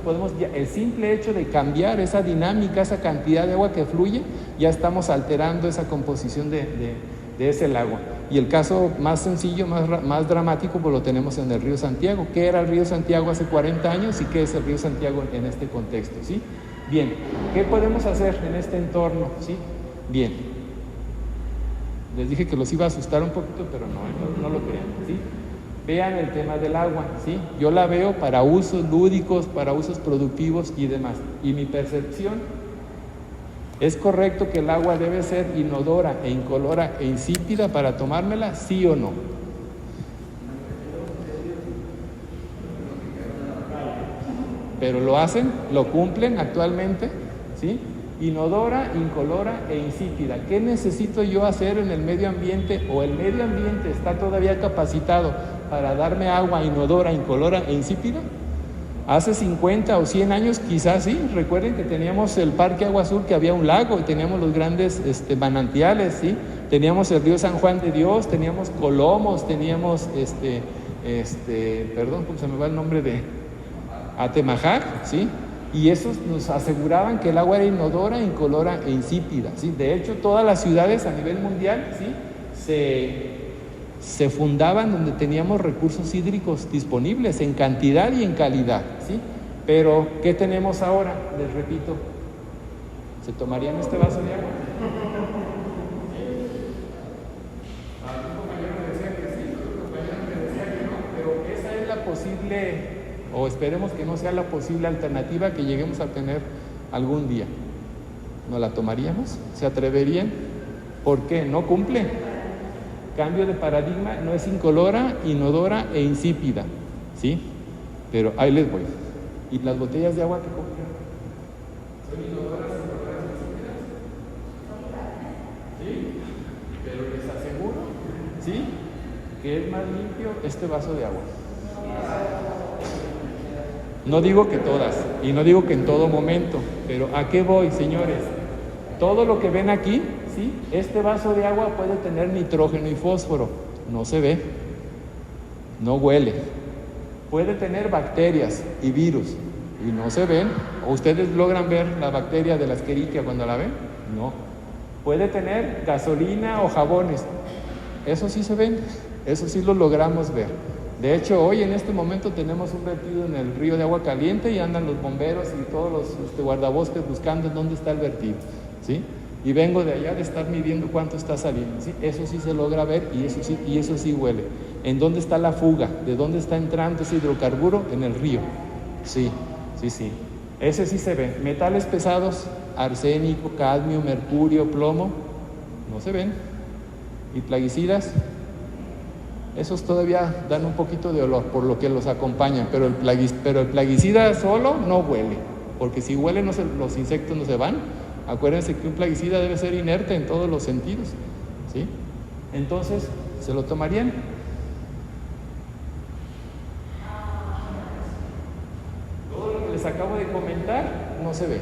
el simple hecho de cambiar esa dinámica, esa cantidad de agua que fluye, ya estamos alterando esa composición de ese lago. Y el caso más sencillo, más dramático, pues lo tenemos en el río Santiago. ¿Qué era el río Santiago hace 40 años y qué es el río Santiago en este contexto? ¿Sí? Bien, ¿qué podemos hacer en este entorno? ¿Sí? Bien, les dije que los iba a asustar un poquito, pero no lo crean, ¿sí? Vean el tema del agua, ¿sí? Yo la veo para usos lúdicos, para usos productivos y demás. Y mi percepción, ¿es correcto que el agua debe ser inodora e incolora e insípida para tomármela? ¿Sí o no? ¿Pero lo hacen? ¿Lo cumplen actualmente? ¿Sí? inodora, incolora e insípida. ¿Qué necesito yo hacer en el medio ambiente o el medio ambiente está todavía capacitado para darme agua inodora, incolora e insípida? Hace 50 o 100 años quizás sí. Recuerden que teníamos el Parque Agua Azul, que había un lago, y teníamos los grandes manantiales, ¿sí? Teníamos el río San Juan de Dios, teníamos Colomos, teníamos perdón, se me va el nombre de Atemajac, ¿sí? Y esos nos aseguraban que el agua era inodora, incolora e insípida, ¿sí? De hecho, todas las ciudades a nivel mundial, ¿sí?, se fundaban donde teníamos recursos hídricos disponibles en cantidad y en calidad, ¿sí? Pero, ¿qué tenemos ahora? Les repito, ¿se tomarían este vaso de agua? Algún compañero me decía que sí, otro compañero me decía que no, pero esa es la posible, o esperemos que no sea la posible alternativa que lleguemos a tener algún día. ¿No la tomaríamos? ¿Se atreverían? ¿Por qué? ¿No cumple? Cambio de paradigma, no es incolora, inodora e insípida, ¿sí? Pero ahí les voy. ¿Y las botellas de agua que compran? ¿Son inodoras, incoloras e insípidas? ¿Sí? Pero les aseguro, ¿sí?, que es más limpio este vaso de agua. No digo que todas, y no digo que en todo momento, pero ¿a qué voy, señores? Todo lo que ven aquí, ¿sí?, este vaso de agua puede tener nitrógeno y fósforo, no se ve, no huele. Puede tener bacterias y virus, y no se ven. ¿O ustedes logran ver la bacteria de la Escherichia cuando la ven? No. Puede tener gasolina o jabones, eso sí se ven, eso sí lo logramos ver. De hecho, hoy en este momento tenemos un vertido en el río de agua caliente y andan los bomberos y todos los guardabosques buscando en dónde está el vertido, ¿sí? Y vengo de allá de estar midiendo cuánto está saliendo, ¿sí? Eso sí se logra ver y eso sí huele. ¿En dónde está la fuga? ¿De dónde está entrando ese hidrocarburo? En el río. Sí. Ese sí se ve. Metales pesados, arsénico, cadmio, mercurio, plomo, no se ven. Y plaguicidas, esos todavía dan un poquito de olor por lo que los acompañan, pero el plaguicida solo no huele, porque si huele los insectos no se van. Acuérdense que un plaguicida debe ser inerte en todos los sentidos, ¿sí? Entonces, ¿se lo tomarían? Todo lo que les acabo de comentar no se ve.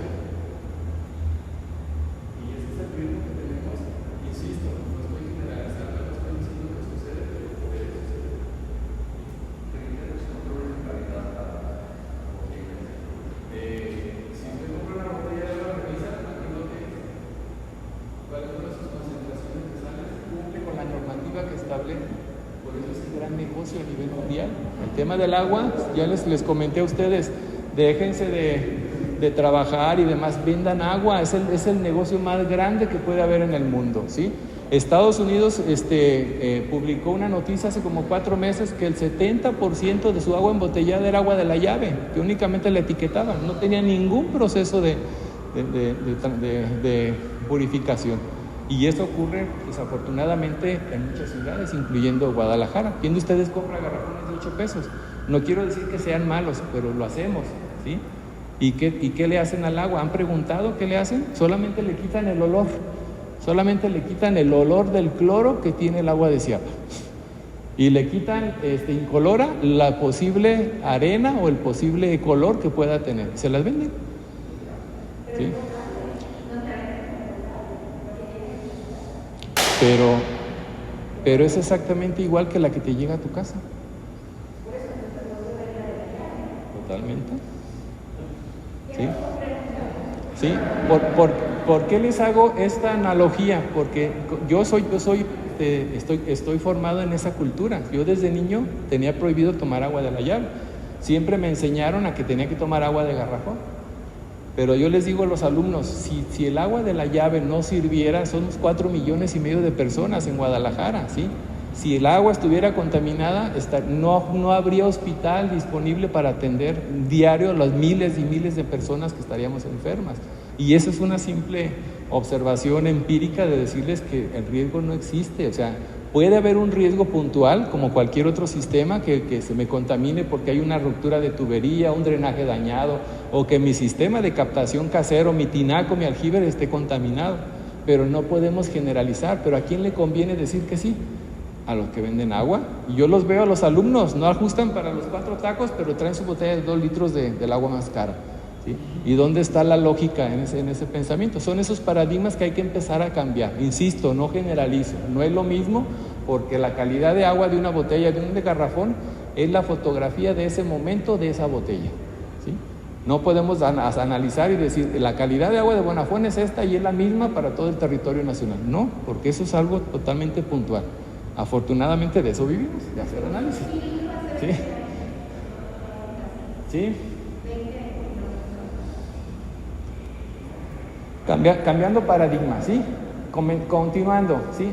Y ese es el riesgo que tenemos, insisto, no estoy generalizando, no estoy diciendo que sucede, pero puede suceder. Tenemos controles de calidad para si usted compra una botella de agua, revisa cuáles son sus concentraciones de sales, cumple con la normativa que establece. Por eso es un gran negocio a nivel mundial. El tema del agua, ya les comenté a ustedes, déjense de trabajar y demás, vendan agua, es el negocio más grande que puede haber en el mundo, ¿sí? Estados Unidos publicó una noticia hace como 4 meses que el 70% de su agua embotellada era agua de la llave, que únicamente la etiquetaban, no tenía ningún proceso de purificación. Y eso ocurre desafortunadamente en muchas ciudades, incluyendo Guadalajara. ¿Quién de ustedes compra garrafones de 8 pesos? No quiero decir que sean malos, pero lo hacemos, ¿sí? ¿Y qué le hacen al agua? ¿Han preguntado qué le hacen? Solamente le quitan el olor. Solamente le quitan el olor del cloro que tiene el agua de Ciapa. Y le quitan, incolora, la posible arena o el posible color que pueda tener. ¿Se las venden? ¿Sí? Pero es exactamente igual que la que te llega a tu casa. Totalmente. ¿Sí? ¿Sí? ¿Por qué les hago esta analogía? Porque yo estoy formado en esa cultura. Yo desde niño tenía prohibido tomar agua de la llave. Siempre me enseñaron a que tenía que tomar agua de garrafón. Pero yo les digo a los alumnos, si el agua de la llave no sirviera, somos 4,5 millones de personas en Guadalajara, ¿sí? Si el agua estuviera contaminada, no habría hospital disponible para atender diario a las miles y miles de personas que estaríamos enfermas. Y esa es una simple observación empírica de decirles que el riesgo no existe. O sea, Puede haber un riesgo puntual, como cualquier otro sistema, que se me contamine porque hay una ruptura de tubería, un drenaje dañado, o que mi sistema de captación casero, mi tinaco, mi aljibe esté contaminado. Pero no podemos generalizar. ¿Pero a quién le conviene decir que sí? A los que venden agua. Y yo los veo a los alumnos, no ajustan para los 4 tacos, pero traen su botella de 2 litros del agua más cara. ¿Sí? ¿Y dónde está la lógica en ese pensamiento? Son esos paradigmas que hay que empezar a cambiar. Insisto, no generalizo, no es lo mismo, porque la calidad de agua de una botella, de un garrafón, es la fotografía de ese momento de esa botella. ¿Sí? No podemos analizar y decir, la calidad de agua de Bonafón es esta y es la misma para todo el territorio nacional. No, porque eso es algo totalmente puntual. Afortunadamente de eso vivimos, de hacer análisis. ¿Sí? ¿Sí? Cambiando paradigmas, ¿sí? Continuando, ¿sí?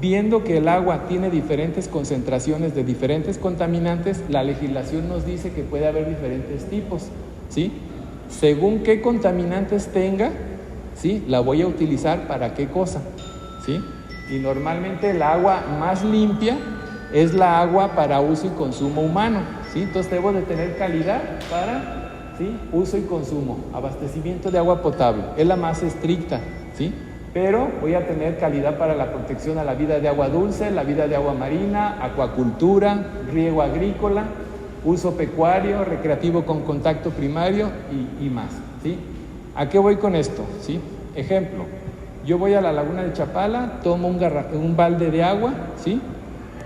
Viendo que el agua tiene diferentes concentraciones de diferentes contaminantes, la legislación nos dice que puede haber diferentes tipos, ¿sí? Según qué contaminantes tenga, ¿sí? La voy a utilizar para qué cosa, ¿sí? Y normalmente el agua más limpia es la agua para uso y consumo humano, ¿sí? Entonces debo de tener calidad para... ¿sí? Uso y consumo, abastecimiento de agua potable, es la más estricta, ¿sí? Pero voy a tener calidad para la protección a la vida de agua dulce, la vida de agua marina, acuacultura, riego agrícola, uso pecuario, recreativo con contacto primario y más, ¿sí? ¿A qué voy con esto? ¿Sí? Ejemplo, yo voy a la laguna de Chapala, tomo un balde de agua, ¿sí?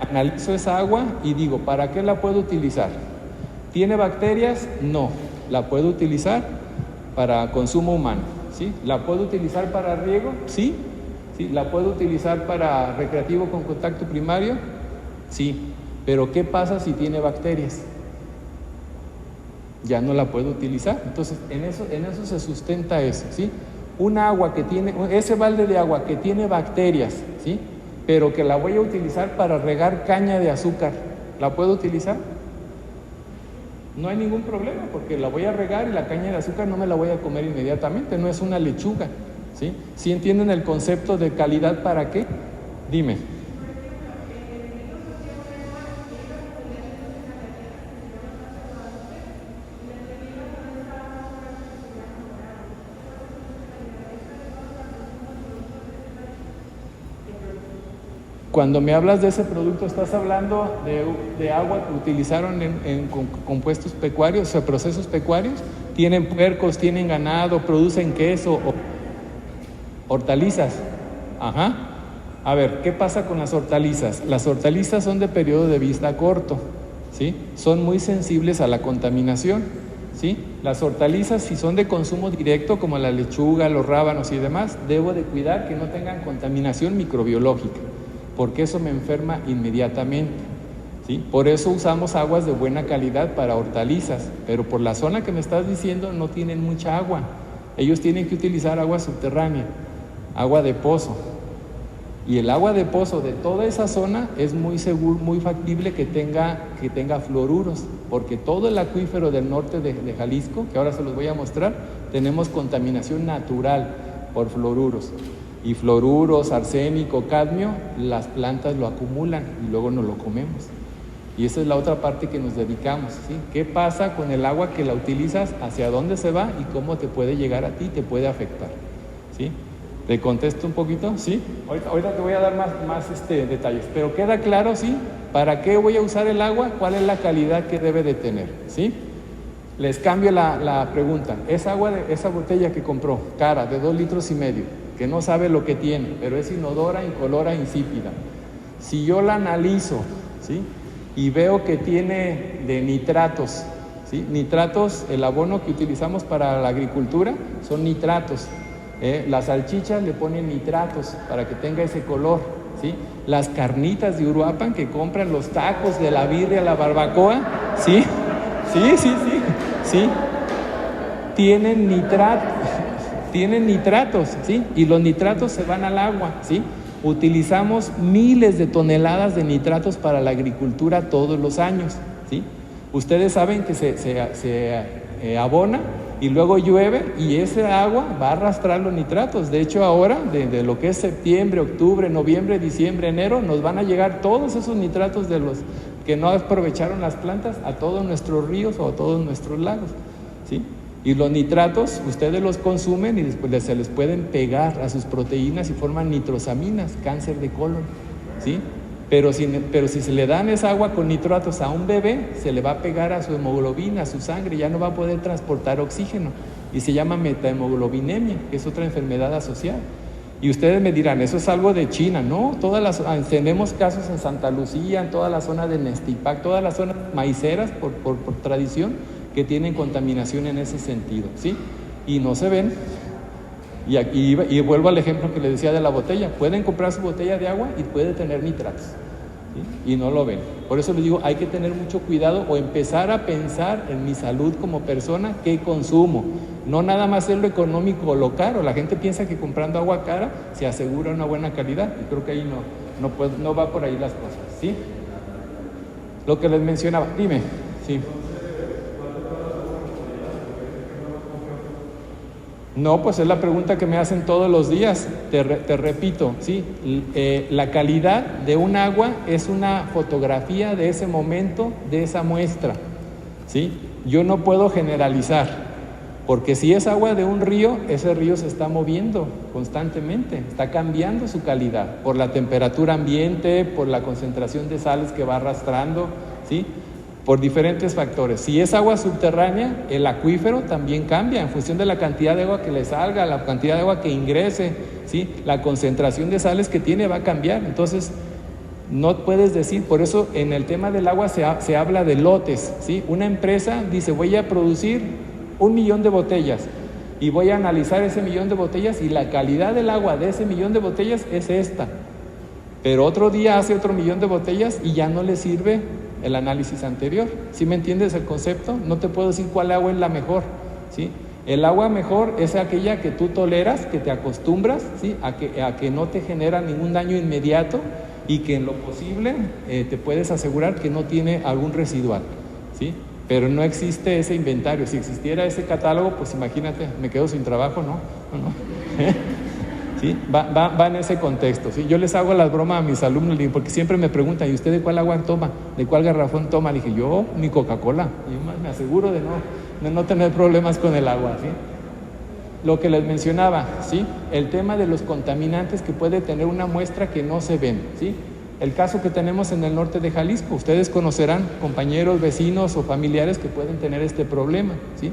Analizo esa agua y digo, ¿para qué la puedo utilizar? ¿Tiene bacterias? No. ¿La puedo utilizar para consumo humano? ¿Sí? ¿La puedo utilizar para riego? Sí. ¿Sí? ¿La puedo utilizar para recreativo con contacto primario? Sí. Pero ¿qué pasa si tiene bacterias? Ya no la puedo utilizar. Entonces, en eso se sustenta eso, ¿sí? Un agua que tiene, ese balde de agua que tiene bacterias, ¿sí? Pero que la voy a utilizar para regar caña de azúcar, ¿la puedo utilizar? No hay ningún problema, porque la voy a regar y la caña de azúcar no me la voy a comer inmediatamente, no es una lechuga, ¿sí? ¿Sí entienden el concepto de calidad para qué? Dime. Cuando me hablas de ese producto, ¿estás hablando de agua que utilizaron en compuestos pecuarios, o sea, procesos pecuarios? ¿Tienen puercos, tienen ganado, producen queso o hortalizas? Ajá. A ver, ¿qué pasa con las hortalizas? Las hortalizas son de periodo de vida corto, ¿sí? Son muy sensibles a la contaminación, ¿sí? Las hortalizas, si son de consumo directo, como la lechuga, los rábanos y demás, debo de cuidar que no tengan contaminación microbiológica, porque eso me enferma inmediatamente, ¿sí? Por eso usamos aguas de buena calidad para hortalizas, pero por la zona que me estás diciendo no tienen mucha agua. Ellos tienen que utilizar agua subterránea, agua de pozo. Y el agua de pozo de toda esa zona es muy seguro, muy factible que tenga fluoruros, porque todo el acuífero del norte de Jalisco, que ahora se los voy a mostrar, tenemos contaminación natural por fluoruros. Y fluoruros, arsénico, cadmio, las plantas lo acumulan y luego nos lo comemos. Y esa es la otra parte que nos dedicamos, ¿sí? ¿Qué pasa con el agua que la utilizas? ¿Hacia dónde se va? ¿Y cómo te puede llegar a ti? ¿Te puede afectar? ¿Sí? ¿Te contesto un poquito? ¿Sí? Ahorita te voy a dar más detalles. Pero queda claro, ¿sí? ¿Para qué voy a usar el agua? ¿Cuál es la calidad que debe de tener? ¿Sí? Les cambio la pregunta. Esa botella que compró, cara, de 2,5 litros, que no sabe lo que tiene, pero es inodora, incolora, insípida. Si yo la analizo, ¿sí? Y veo que tiene de nitratos, ¿sí? Nitratos, el abono que utilizamos para la agricultura son nitratos. Las salchichas le ponen nitratos para que tenga ese color, ¿sí? Las carnitas de Uruapan que compran, los tacos de la birria, la barbacoa, ¿sí? Sí. Tienen nitratos, ¿sí? Y los nitratos se van al agua, ¿sí? Utilizamos miles de toneladas de nitratos para la agricultura todos los años, ¿sí? Ustedes saben que se abona y luego llueve y esa agua va a arrastrar los nitratos. De hecho, ahora, de lo que es septiembre, octubre, noviembre, diciembre, enero, nos van a llegar todos esos nitratos de los que no aprovecharon las plantas a todos nuestros ríos o a todos nuestros lagos, ¿sí? Y los nitratos, ustedes los consumen y después se les pueden pegar a sus proteínas y forman nitrosaminas, cáncer de colon, ¿sí? Pero si se le dan esa agua con nitratos a un bebé, se le va a pegar a su hemoglobina, a su sangre, ya no va a poder transportar oxígeno y se llama metahemoglobinemia, que es otra enfermedad asociada. Y ustedes me dirán, eso es algo de China. No, tenemos casos en Santa Lucía, en toda la zona de Nestipac, todas las zonas maiceras por tradición, que tienen contaminación en ese sentido, ¿sí? Y no se ven. Y vuelvo al ejemplo que les decía de la botella. Pueden comprar su botella de agua y puede tener nitratos, ¿sí? Y no lo ven. Por eso les digo, hay que tener mucho cuidado o empezar a pensar en mi salud como persona, qué consumo. No nada más es lo económico o lo caro. La gente piensa que comprando agua cara se asegura una buena calidad. Y creo que ahí no va por ahí las cosas, ¿sí? Lo que les mencionaba, dime, sí. No, pues es la pregunta que me hacen todos los días. Te repito, ¿sí? La calidad de un agua es una fotografía de ese momento, de esa muestra, ¿sí? Yo no puedo generalizar, porque si es agua de un río, ese río se está moviendo constantemente, está cambiando su calidad por la temperatura ambiente, por la concentración de sales que va arrastrando, ¿sí? Por diferentes factores. Si es agua subterránea, el acuífero también cambia en función de la cantidad de agua que le salga, la cantidad de agua que ingrese, ¿sí? La concentración de sales que tiene va a cambiar. Entonces, no puedes decir, por eso en el tema del agua se habla de lotes, ¿sí? Una empresa dice, voy a producir 1 millón de botellas y voy a analizar ese 1 millón de botellas y la calidad del agua de ese 1 millón de botellas es esta. Pero otro día hace otro 1 millón de botellas y ya no le sirve el análisis anterior. ¿Sí me entiendes el concepto? No te puedo decir cuál agua es la mejor, ¿sí? El agua mejor es aquella que tú toleras, que te acostumbras, ¿sí? a que no te genera ningún daño inmediato y que en lo posible te puedes asegurar que no tiene algún residual, ¿sí? Pero no existe ese inventario. Si existiera ese catálogo, pues imagínate, me quedo sin trabajo, ¿no? ¿Sí? Va en ese contexto, ¿sí? Yo les hago las bromas a mis alumnos, porque siempre me preguntan, ¿y usted de cuál agua toma? ¿De cuál garrafón toma? Le dije, yo, mi Coca-Cola. Yo me aseguro de no tener problemas con el agua, ¿sí? Lo que les mencionaba, ¿sí? El tema de los contaminantes que puede tener una muestra que no se ven, ¿sí? El caso que tenemos en el norte de Jalisco, ustedes conocerán compañeros, vecinos o familiares que pueden tener este problema, ¿sí?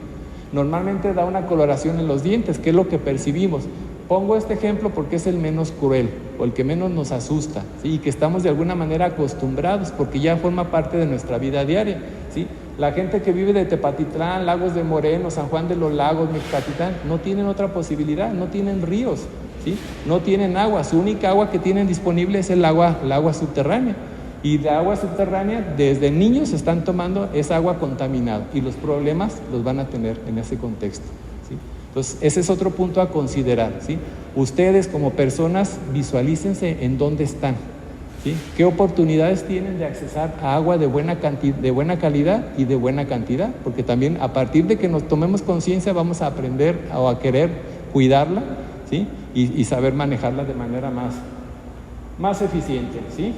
Normalmente da una coloración en los dientes, que es lo que percibimos. Pongo este ejemplo porque es el menos cruel o el que menos nos asusta, ¿sí? Y que estamos de alguna manera acostumbrados porque ya forma parte de nuestra vida diaria, ¿sí? La gente que vive de Tepatitlán, Lagos de Moreno, San Juan de los Lagos, Mixcatitán, no tienen otra posibilidad, no tienen ríos, ¿sí? No tienen agua, su única agua que tienen disponible es el agua subterránea. Y de agua subterránea, desde niños están tomando esa agua contaminada y los problemas los van a tener en ese contexto, ¿sí? Entonces, ese es otro punto a considerar, ¿sí? Ustedes como personas visualícense en dónde están, ¿sí? ¿Qué oportunidades tienen de accesar a agua de buena calidad y de buena cantidad? Porque también a partir de que nos tomemos conciencia vamos a aprender o a querer cuidarla, ¿sí? Y saber manejarla de manera más eficiente, ¿sí?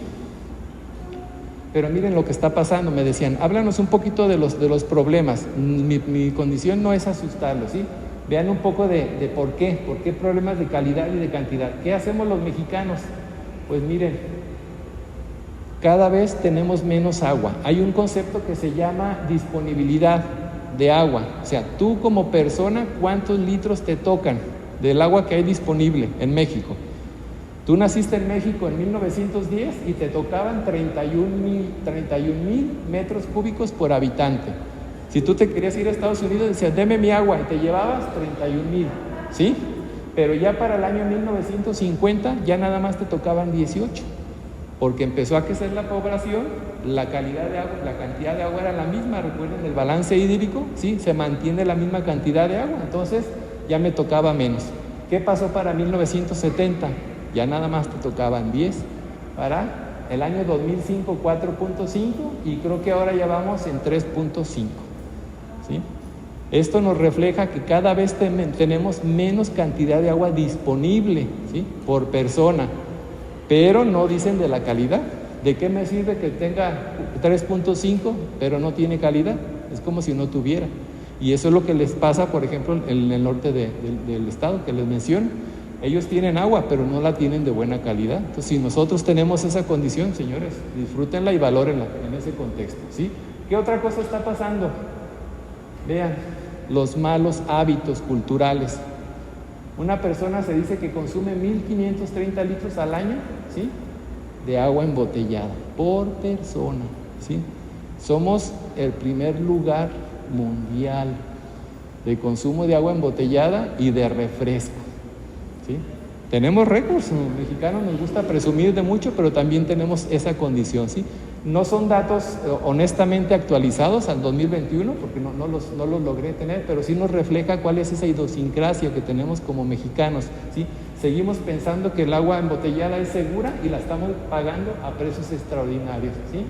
Pero miren lo que está pasando, me decían, háblanos un poquito de los problemas. Mi condición no es asustarlos, ¿sí? Vean un poco de por qué problemas de calidad y de cantidad. ¿Qué hacemos los mexicanos? Pues miren, cada vez tenemos menos agua. Hay un concepto que se llama disponibilidad de agua. O sea, tú como persona, ¿cuántos litros te tocan del agua que hay disponible en México? Tú naciste en México en 1910 y te tocaban 31,000 metros cúbicos por habitante. Si tú te querías ir a Estados Unidos, decías, deme mi agua, y te llevabas 31,000, ¿sí? Pero ya para el año 1950 ya nada más te tocaban 18, porque empezó a crecer la población, la calidad de agua, la cantidad de agua era la misma, recuerden el balance hídrico, ¿sí? Se mantiene la misma cantidad de agua, entonces ya me tocaba menos. ¿Qué pasó para 1970? Ya nada más te tocaban 10, para el año 2005 4.5 y creo que ahora ya vamos en 3.5, ¿sí? Esto nos refleja que cada vez tenemos menos cantidad de agua disponible, ¿sí?, por persona, pero no dicen de la calidad. ¿De qué me sirve que tenga 3.5 pero no tiene calidad? Es como si no tuviera. Y eso es lo que les pasa, por ejemplo, en el norte del estado que les menciono. Ellos tienen agua, pero no la tienen de buena calidad. Entonces, si nosotros tenemos esa condición, señores, disfrútenla y valórenla en ese contexto, ¿sí? ¿Qué otra cosa está pasando? Vean, los malos hábitos culturales. Una persona se dice que consume 1.530 litros al año, ¿sí?, de agua embotellada por persona, ¿sí? Somos el primer lugar mundial de consumo de agua embotellada y de refresco, ¿sí? Tenemos récords, los mexicanos nos gusta presumir de mucho, pero también tenemos esa condición, ¿sí? No son datos honestamente actualizados al 2021, porque no los logré tener, pero sí nos refleja cuál es esa idiosincrasia que tenemos como mexicanos, ¿sí? Seguimos pensando que el agua embotellada es segura y la estamos pagando a precios extraordinarios, ¿sí?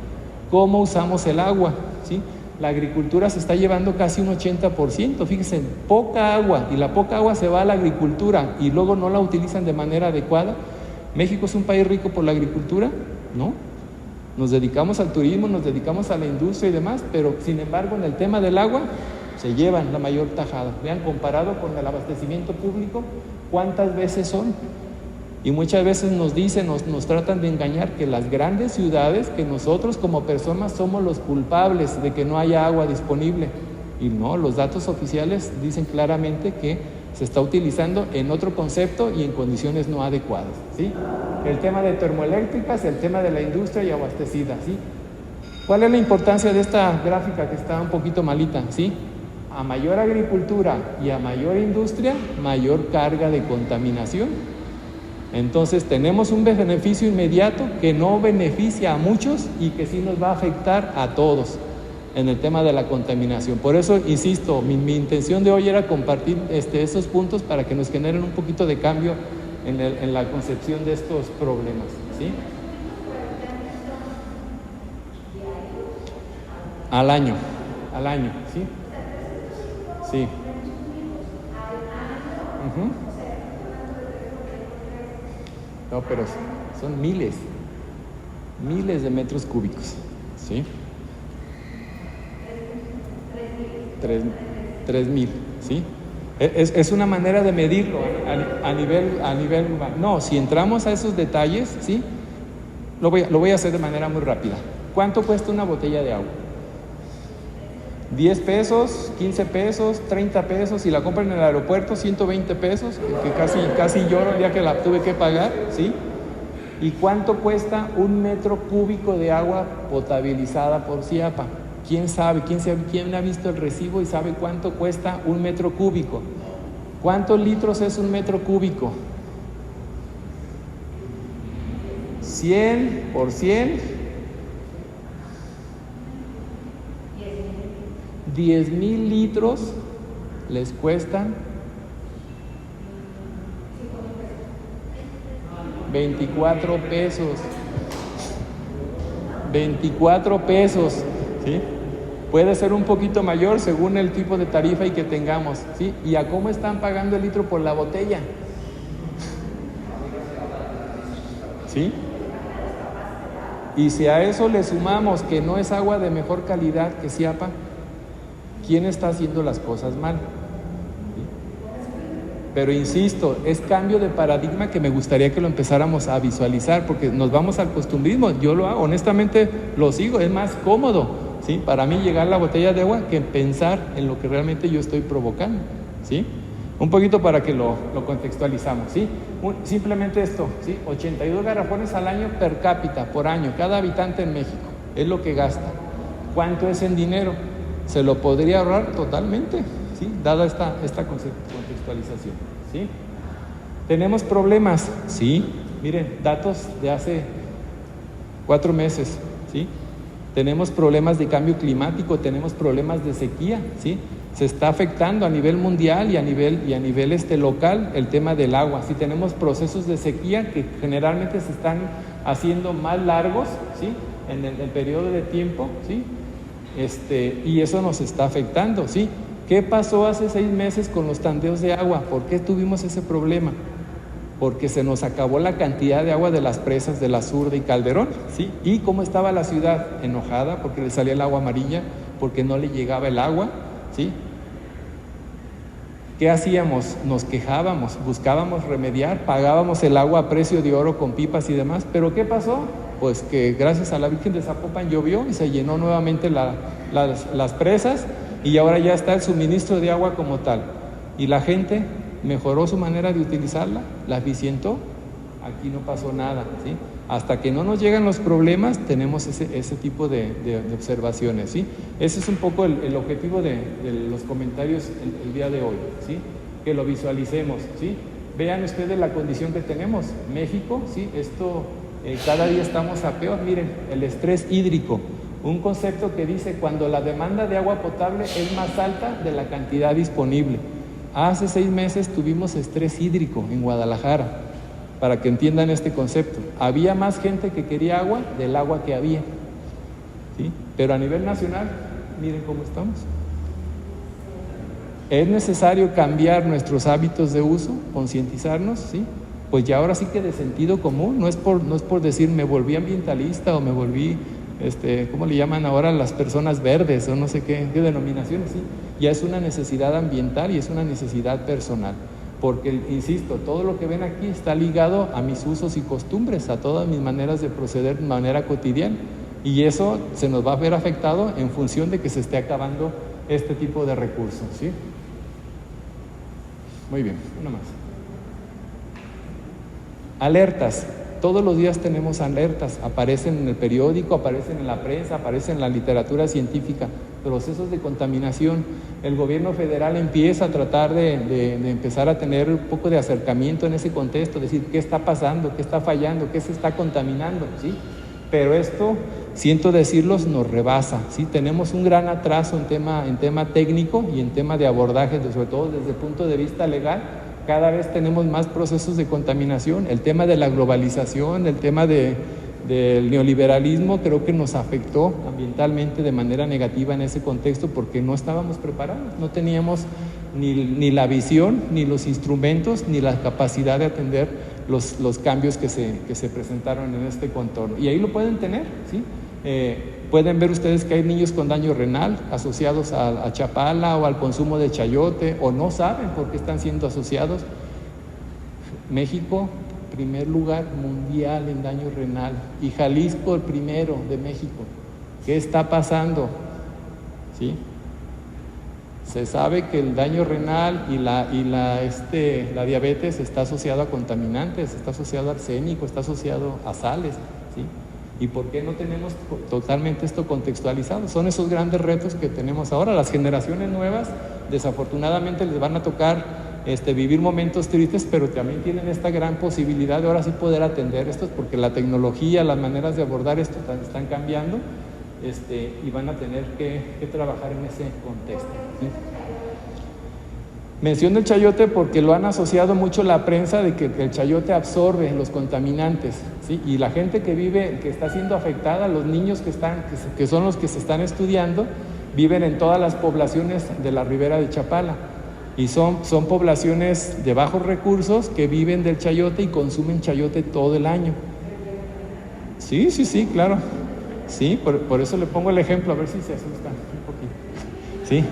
¿Cómo usamos el agua? ¿Sí? La agricultura se está llevando casi un 80%, fíjense, poca agua, y la poca agua se va a la agricultura y luego no la utilizan de manera adecuada. ¿México es un país rico por la agricultura? No. Nos dedicamos al turismo, nos dedicamos a la industria y demás, pero sin embargo en el tema del agua se llevan la mayor tajada. Vean, comparado con el abastecimiento público, ¿cuántas veces son? Y muchas veces nos dicen, nos tratan de engañar que las grandes ciudades, que nosotros como personas somos los culpables de que no haya agua disponible. Y no, los datos oficiales dicen claramente que se está utilizando en otro concepto y en condiciones no adecuadas, ¿sí? El tema de termoeléctricas, el tema de la industria y abastecida, ¿sí? ¿Cuál es la importancia de esta gráfica que está un poquito malita, ¿sí? A mayor agricultura y a mayor industria, mayor carga de contaminación. Entonces tenemos un beneficio inmediato que no beneficia a muchos y que sí nos va a afectar a todos en el tema de la contaminación. Por eso, insisto, mi intención de hoy era compartir esos puntos para que nos generen un poquito de cambio en la concepción de estos problemas, ¿sí? Al año, ¿sí? Sí. No, pero son miles de metros cúbicos, ¿sí? 3,000, ¿sí? Es una manera de medirlo a nivel humano. No, si entramos a esos detalles, ¿sí? Lo voy a hacer de manera muy rápida. ¿Cuánto cuesta una botella de agua? 10 pesos, 15 pesos, 30 pesos, si la compran en el aeropuerto, 120 pesos, que casi lloro el día que la tuve que pagar, ¿sí? ¿Y cuánto cuesta un metro cúbico de agua potabilizada por CIAPA? ¿Quién sabe? ¿Quién ha visto el recibo y sabe cuánto cuesta un metro cúbico? ¿Cuántos litros es un metro cúbico? 100 por 100. 10,000 litros les cuestan 24 pesos. 24 pesos, ¿sí? Puede ser un poquito mayor según el tipo de tarifa y que tengamos, ¿sí? ¿Y a cómo están pagando el litro por la botella? ¿Sí? Y si a eso le sumamos que no es agua de mejor calidad que CIAPA, ¿quién está haciendo las cosas mal? ¿Sí? Pero insisto, es cambio de paradigma que me gustaría que lo empezáramos a visualizar, porque nos vamos al costumbrismo. Yo lo hago, honestamente lo sigo, es más cómodo, ¿sí? Para mí llegar a la botella de agua que pensar en lo que realmente yo estoy provocando, ¿sí? Un poquito para que lo contextualizamos, ¿sí? Simplemente esto, ¿sí? 82 garrafones al año per cápita, por año, cada habitante en México, es lo que gasta. ¿Cuánto es en dinero? Se lo podría ahorrar totalmente, ¿sí? Dada esta contextualización, ¿sí? ¿Tenemos problemas? Sí. Miren, datos de hace 4 meses, ¿sí? Tenemos problemas de cambio climático, tenemos problemas de sequía, ¿sí? Se está afectando a nivel mundial y a nivel local el tema del agua. Sí, tenemos procesos de sequía que generalmente se están haciendo más largos, ¿sí? En el periodo de tiempo, ¿sí? Y eso nos está afectando, ¿sí? ¿Qué pasó hace 6 meses con los tandeos de agua? ¿Por qué tuvimos ese problema? Porque se nos acabó la cantidad de agua de las presas de La Zurda y Calderón, ¿sí? ¿Y cómo estaba la ciudad? Enojada porque le salía el agua amarilla, porque no le llegaba el agua, ¿sí? ¿Qué hacíamos? Nos quejábamos, buscábamos remediar, pagábamos el agua a precio de oro con pipas y demás, pero ¿qué pasó? Pues que gracias a la Virgen de Zapopan llovió y se llenó nuevamente las presas y ahora ya está el suministro de agua como tal. Y la gente mejoró su manera de utilizarla, la eficientó, aquí no pasó nada, ¿sí? Hasta que no nos llegan los problemas, tenemos ese tipo de observaciones, ¿sí? Ese es un poco el objetivo de los comentarios el día de hoy, ¿sí? Que lo visualicemos, ¿sí? Vean ustedes la condición que tenemos. México, ¿sí? Esto, cada día estamos a peor. Miren, el estrés hídrico, un concepto que dice cuando la demanda de agua potable es más alta de la cantidad disponible. Hace 6 meses tuvimos estrés hídrico en Guadalajara. Para que entiendan este concepto, había más gente que quería agua del agua que había, ¿sí? Pero a nivel nacional, miren cómo estamos. Es necesario cambiar nuestros hábitos de uso, concientizarnos, ¿sí? Pues ya ahora sí que de sentido común, no es por decir me volví ambientalista o me volví, ¿cómo le llaman ahora las personas verdes o no sé qué denominaciones, ¿sí? Ya es una necesidad ambiental y es una necesidad personal. Porque, insisto, todo lo que ven aquí está ligado a mis usos y costumbres, a todas mis maneras de proceder de manera cotidiana. Y eso se nos va a ver afectado en función de que se esté acabando este tipo de recursos, ¿sí? Muy bien, una más. Alertas. Todos los días tenemos alertas, aparecen en el periódico, aparecen en la prensa, aparecen en la literatura científica, procesos de contaminación. El gobierno federal empieza a tratar de empezar a tener un poco de acercamiento en ese contexto, decir qué está pasando, qué está fallando, qué se está contaminando, ¿sí? Pero esto, siento decirlos, nos rebasa, ¿sí? Tenemos un gran atraso en tema técnico y en tema de abordaje, sobre todo desde el punto de vista legal. Cada vez tenemos más procesos de contaminación. El tema de la globalización, el tema del neoliberalismo creo que nos afectó ambientalmente de manera negativa en ese contexto porque no estábamos preparados, no teníamos ni la visión, ni los instrumentos, ni la capacidad de atender los cambios que se presentaron en este contorno. Y ahí lo pueden tener, ¿sí? Pueden ver ustedes que hay niños con daño renal asociados a chapala o al consumo de chayote, o no saben por qué están siendo asociados. México, primer lugar mundial en daño renal, y Jalisco el primero de México. ¿Qué está pasando? ¿Sí? Se sabe que el daño renal y la diabetes está asociado a contaminantes, está asociado a arsénico, está asociado a sales, ¿sí? ¿Y por qué no tenemos totalmente esto contextualizado? Son esos grandes retos que tenemos ahora. Las generaciones nuevas, desafortunadamente, les van a tocar vivir momentos tristes, pero también tienen esta gran posibilidad de ahora sí poder atender esto, porque la tecnología, las maneras de abordar esto están cambiando, y van a tener que trabajar en ese contexto, ¿sí? Menciono el chayote porque lo han asociado mucho la prensa de que el chayote absorbe los contaminantes, ¿sí? Y la gente que está siendo afectada, los niños que son los que se están estudiando, viven en todas las poblaciones de la ribera de Chapala. Y son poblaciones de bajos recursos que viven del chayote y consumen chayote todo el año. Sí, claro. Sí, por eso le pongo el ejemplo, a ver si se asustan un poquito. Sí.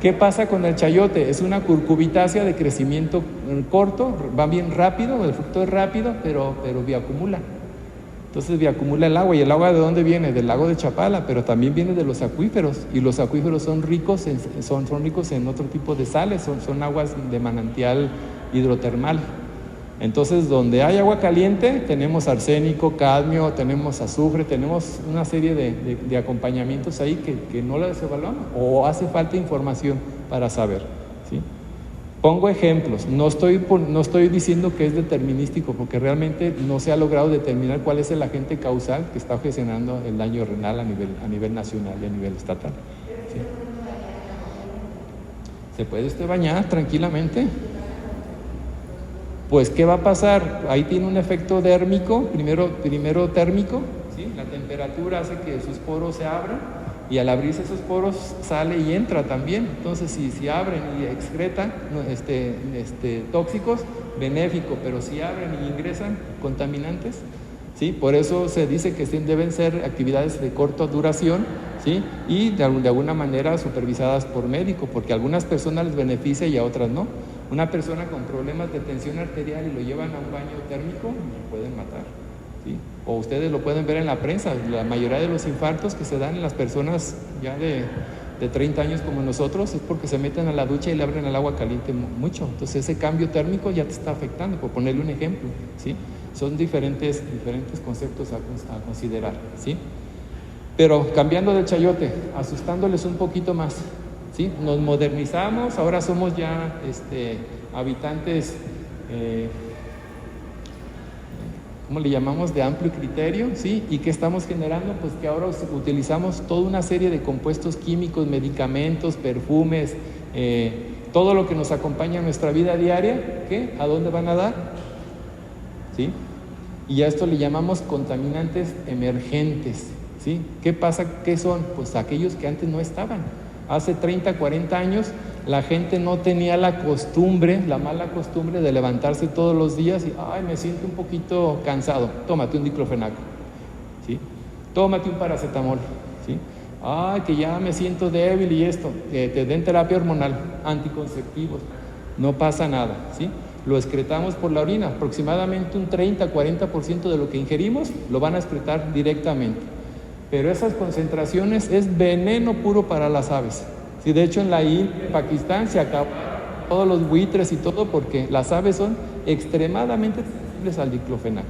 ¿Qué pasa con el chayote? Es una curcubitácea de crecimiento corto, va bien rápido, el fruto es rápido, pero bioacumula. Entonces bioacumula el agua. ¿Y el agua de dónde viene? Del lago de Chapala, pero también viene de los acuíferos. Y los acuíferos son ricos en otro tipo de sales, son aguas de manantial hidrotermal. Entonces, donde hay agua caliente, tenemos arsénico, cadmio, tenemos azufre, tenemos una serie de acompañamientos ahí que no las evaluamos, o hace falta información para saber, ¿sí? Pongo ejemplos, no estoy diciendo que es determinístico, porque realmente no se ha logrado determinar cuál es el agente causal que está ocasionando el daño renal a nivel nacional y a nivel estatal, ¿sí? ¿Se puede usted bañar tranquilamente? Pues, ¿qué va a pasar? Ahí tiene un efecto dérmico, primero térmico, ¿sí? La temperatura hace que sus poros se abran y al abrirse esos poros sale y entra también. Entonces si abren y excretan tóxicos, benéfico, pero si abren y ingresan contaminantes, ¿sí? Por eso se dice que deben ser actividades de corta duración, ¿sí? Y de alguna manera supervisadas por médico, porque a algunas personas les beneficia y a otras no. Una persona con problemas de tensión arterial y lo llevan a un baño térmico, lo pueden matar, ¿sí? O ustedes lo pueden ver en la prensa, la mayoría de los infartos que se dan en las personas ya de 30 años como nosotros es porque se meten a la ducha y le abren el agua caliente mucho. Entonces ese cambio térmico ya te está afectando, por ponerle un ejemplo, ¿sí? Son diferentes conceptos a considerar, ¿sí? Pero cambiando de chayote, asustándoles un poquito más, ¿sí? Nos modernizamos, ahora somos ya habitantes, ¿cómo le llamamos? De amplio criterio, ¿sí? ¿Y qué estamos generando? Pues que ahora utilizamos toda una serie de compuestos químicos, medicamentos, perfumes, todo lo que nos acompaña en nuestra vida diaria, ¿qué? ¿A dónde van a dar? ¿Sí? Y a esto le llamamos contaminantes emergentes, ¿sí? ¿Qué pasa? ¿Qué son? Pues aquellos que antes no estaban. Hace 30, 40 años la gente no tenía la mala costumbre de levantarse todos los días y, ay, me siento un poquito cansado, tómate un diclofenaco, ¿sí? Tómate un paracetamol, ¿sí? Ay, que ya me siento débil y esto, te den terapia hormonal, anticonceptivos, no pasa nada, ¿sí? Lo excretamos por la orina, aproximadamente un 30-40% de lo que ingerimos lo van a excretar directamente. Pero esas concentraciones es veneno puro para las aves. Sí, de hecho en la India, en Pakistán, se acabaron todos los buitres y todo porque las aves son extremadamente sensibles al diclofenaco.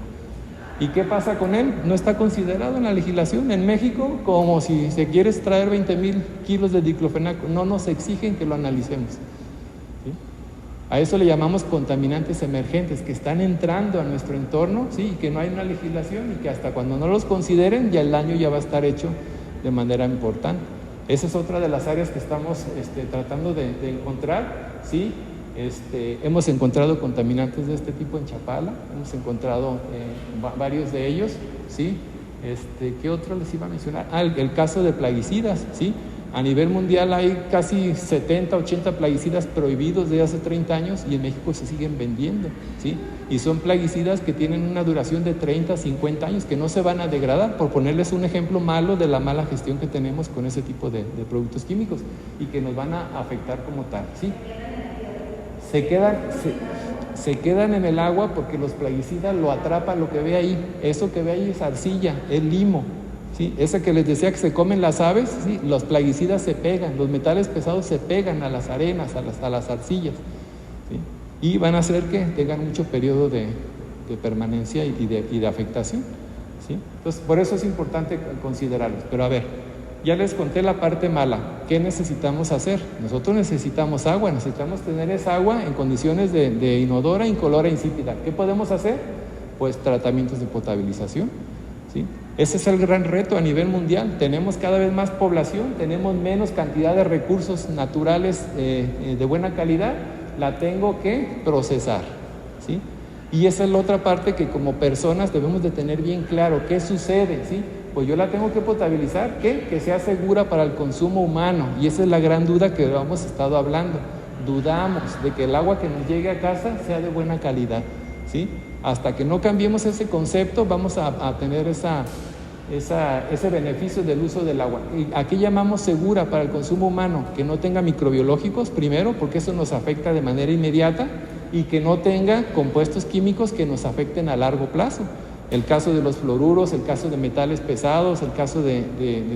¿Y qué pasa con él? No está considerado en la legislación. En México, como si se quiere extraer 20,000 kilos de diclofenaco, no nos exigen que lo analicemos, ¿sí? A eso le llamamos contaminantes emergentes, que están entrando a nuestro entorno, ¿sí? Y que no hay una legislación y que hasta cuando no los consideren ya el daño ya va a estar hecho de manera importante. Esa es otra de las áreas que estamos tratando de encontrar, ¿sí? Hemos encontrado contaminantes de este tipo en Chapala, hemos encontrado varios de ellos, ¿sí? ¿Qué otro les iba a mencionar? El caso de plaguicidas, ¿sí? A nivel mundial hay casi 70, 80 plaguicidas prohibidos desde hace 30 años y en México se siguen vendiendo, ¿sí? Y son plaguicidas que tienen una duración de 30, 50 años, que no se van a degradar, por ponerles un ejemplo malo de la mala gestión que tenemos con ese tipo de productos químicos y que nos van a afectar como tal, ¿sí? Se quedan en el agua porque los plaguicidas lo atrapan, lo que ve ahí. Eso que ve ahí es arcilla, es limo, ¿sí? Esa que les decía que se comen las aves, ¿sí? Los plaguicidas se pegan, los metales pesados se pegan a las arenas, a las arcillas, ¿sí? Y van a hacer que tengan mucho periodo de permanencia y de afectación, ¿sí? Entonces, por eso es importante considerarlos. Pero a ver, ya les conté la parte mala. ¿Qué necesitamos hacer? Nosotros necesitamos agua, necesitamos tener esa agua en condiciones de inodora, incolora, insípida. ¿Qué podemos hacer? Pues tratamientos de potabilización, ¿sí? Ese es el gran reto a nivel mundial. Tenemos cada vez más población, tenemos menos cantidad de recursos naturales de buena calidad, la tengo que procesar, ¿sí? Y esa es la otra parte que como personas debemos de tener bien claro. ¿Qué sucede? ¿Sí? Pues yo la tengo que potabilizar, ¿qué? Que sea segura para el consumo humano. Y esa es la gran duda que hemos estado hablando. Dudamos de que el agua que nos llegue a casa sea de buena calidad, ¿sí? Hasta que no cambiemos ese concepto, vamos a tener ese beneficio del uso del agua. ¿Y aquí llamamos segura para el consumo humano? Que no tenga microbiológicos, primero, porque eso nos afecta de manera inmediata, y que no tenga compuestos químicos que nos afecten a largo plazo. El caso de los fluoruros, el caso de metales pesados, el caso de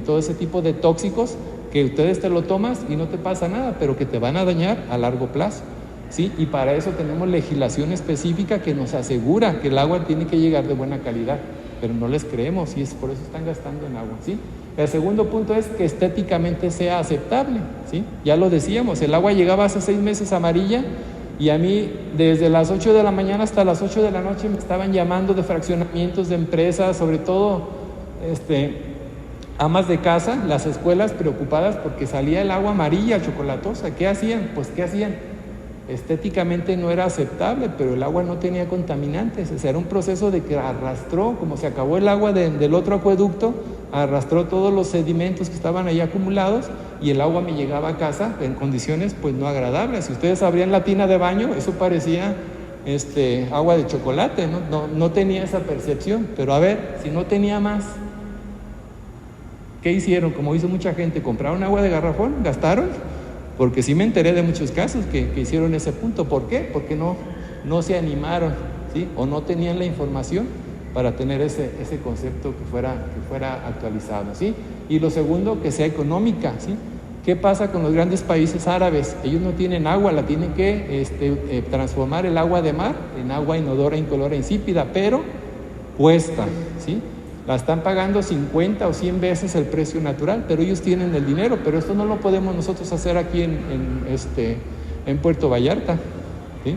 todo ese tipo de tóxicos que ustedes te lo tomas y no te pasa nada, pero que te van a dañar a largo plazo, ¿sí? Y para eso tenemos legislación específica que nos asegura que el agua tiene que llegar de buena calidad, pero no les creemos y es por eso están gastando en agua, ¿sí? El segundo punto es que estéticamente sea aceptable, ¿sí? Ya lo decíamos, el agua llegaba hace 6 meses amarilla. Y a mí, desde las 8 de la mañana hasta las 8 de la noche me estaban llamando de fraccionamientos de empresas, sobre todo amas de casa, las escuelas preocupadas porque salía el agua amarilla, chocolatosa. ¿Qué hacían? Pues, ¿qué hacían? Estéticamente no era aceptable, pero el agua no tenía contaminantes. O sea, era un proceso de que arrastró, como se acabó el agua del otro acueducto, arrastró todos los sedimentos que estaban ahí acumulados y el agua me llegaba a casa en condiciones pues no agradables. Si ustedes abrían la tina de baño, eso parecía agua de chocolate, no tenía esa percepción. Pero a ver, si no tenía más, ¿qué hicieron? Como hizo mucha gente, compraron agua de garrafón, gastaron, porque sí me enteré de muchos casos que hicieron ese punto. ¿Por qué? Porque no se animaron, ¿sí? O no tenían la información para tener ese concepto que fuera actualizado, ¿sí? Y lo segundo, que sea económica, ¿sí? ¿Qué pasa con los grandes países árabes? Ellos no tienen agua, la tienen que transformar el agua de mar en agua inodora, incolora, insípida, pero cuesta, ¿sí? La están pagando 50 o 100 veces el precio natural, pero ellos tienen el dinero. Pero esto no lo podemos nosotros hacer aquí en Puerto Vallarta, ¿sí?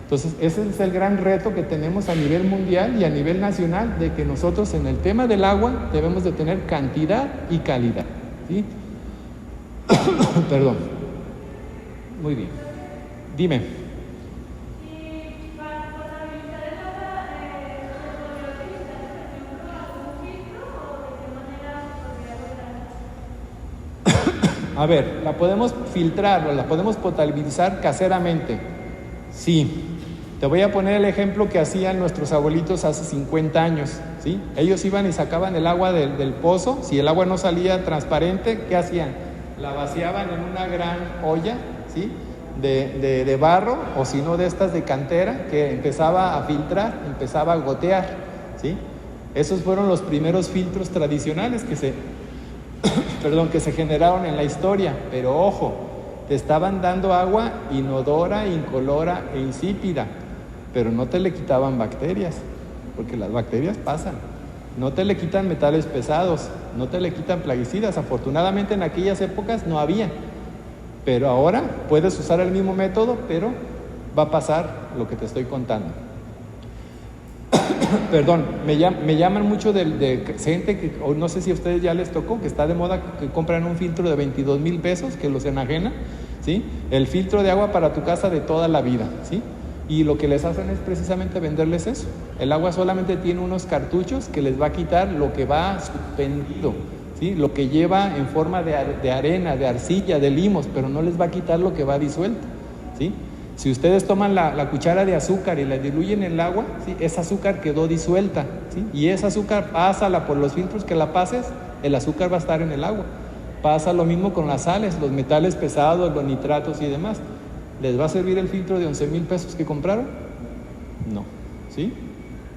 Entonces, ese es el gran reto que tenemos a nivel mundial y a nivel nacional, de que nosotros en el tema del agua debemos de tener cantidad y calidad, ¿sí? Perdón. Muy bien. Dime. A ver, la podemos filtrar o la podemos potabilizar caseramente. Sí. Te voy a poner el ejemplo que hacían nuestros abuelitos hace 50 años, ¿sí? Ellos iban y sacaban el agua del pozo. Si el agua no salía transparente, ¿qué hacían? La vaciaban en una gran olla, ¿sí? De barro, o si no de estas de cantera, que empezaba a filtrar, empezaba a gotear, ¿sí? Esos fueron los primeros filtros tradicionales que se generaron en la historia. Pero ojo, te estaban dando agua inodora, incolora e insípida, pero no te le quitaban bacterias, porque las bacterias pasan. No te le quitan metales pesados, no te le quitan plaguicidas. Afortunadamente en aquellas épocas no había, pero ahora puedes usar el mismo método, pero va a pasar lo que te estoy contando. Perdón, me llaman mucho de gente que, o no sé si a ustedes ya les tocó, que está de moda, que compran un filtro de 22,000 pesos, que los enajena, ¿sí? El filtro de agua para tu casa de toda la vida, ¿sí? Y lo que les hacen es precisamente venderles eso. El agua solamente tiene unos cartuchos que les va a quitar lo que va suspendido, ¿sí? Lo que lleva en forma de arena, de arcilla, de limos, pero no les va a quitar lo que va disuelto, ¿sí? Si ustedes toman la cuchara de azúcar y la diluyen en el agua, ¿sí? Esa azúcar quedó disuelta, ¿sí? Y esa azúcar, pásala por los filtros que la pases, el azúcar va a estar en el agua. Pasa lo mismo con las sales, los metales pesados, los nitratos y demás. ¿Les va a servir el filtro de 11,000 pesos que compraron? No, ¿sí?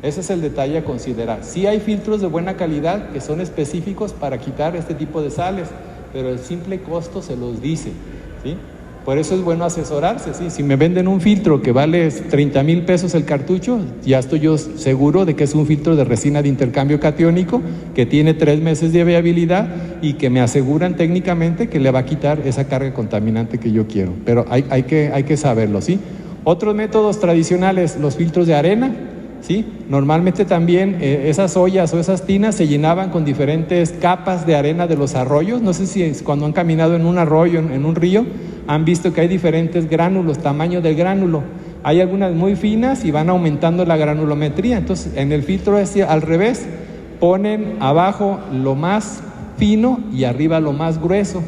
Ese es el detalle a considerar. Sí hay filtros de buena calidad que son específicos para quitar este tipo de sales, pero el simple costo se los dice, ¿sí? Por eso es bueno asesorarse, ¿sí? Si me venden un filtro que vale 30,000 pesos el cartucho, ya estoy yo seguro de que es un filtro de resina de intercambio catiónico que tiene 3 meses de viabilidad y que me aseguran técnicamente que le va a quitar esa carga contaminante que yo quiero. Pero hay que saberlo, ¿sí? Otros métodos tradicionales, los filtros de arena, ¿sí? Normalmente también esas ollas o esas tinas se llenaban con diferentes capas de arena de los arroyos. No sé si cuando han caminado en un arroyo, en un río, han visto que hay diferentes gránulos, tamaño del gránulo. Hay algunas muy finas y van aumentando la granulometría. Entonces, en el filtro al revés, ponen abajo lo más fino y arriba lo más grueso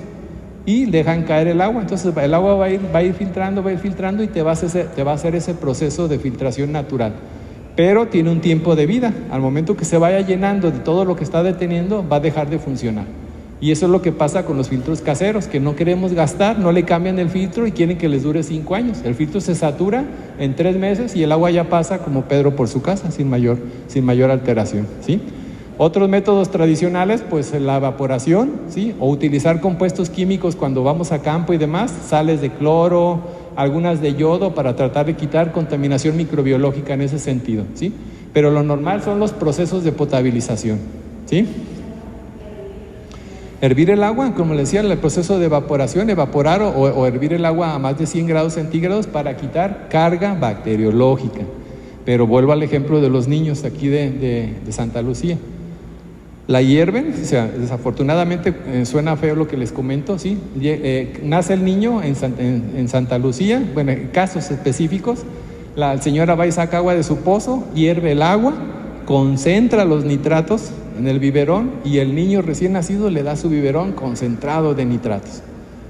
y dejan caer el agua. Entonces, el agua va a ir filtrando y te va a hacer ese proceso de filtración natural. Pero tiene un tiempo de vida. Al momento que se vaya llenando de todo lo que está deteniendo, va a dejar de funcionar. Y eso es lo que pasa con los filtros caseros, que no queremos gastar, no le cambian el filtro y quieren que les dure 5 años. El filtro se satura en 3 meses y el agua ya pasa como Pedro por su casa, sin mayor alteración, ¿sí? Otros métodos tradicionales, pues la evaporación, ¿sí? O utilizar compuestos químicos cuando vamos a campo y demás, sales de cloro, algunas de yodo, para tratar de quitar contaminación microbiológica en ese sentido, ¿sí? Pero lo normal son los procesos de potabilización, ¿sí? Hervir el agua, como les decía, el proceso de evaporación, evaporar o hervir el agua a más de 100 grados centígrados para quitar carga bacteriológica. Pero vuelvo al ejemplo de los niños aquí de Santa Lucía. La hierven, o sea, desafortunadamente suena feo lo que les comento, ¿sí? Nace el niño en Santa Lucía, bueno, en casos específicos, la señora va y saca agua de su pozo, hierve el agua, concentra los nitratos en el biberón, y el niño recién nacido le da su biberón concentrado de nitratos.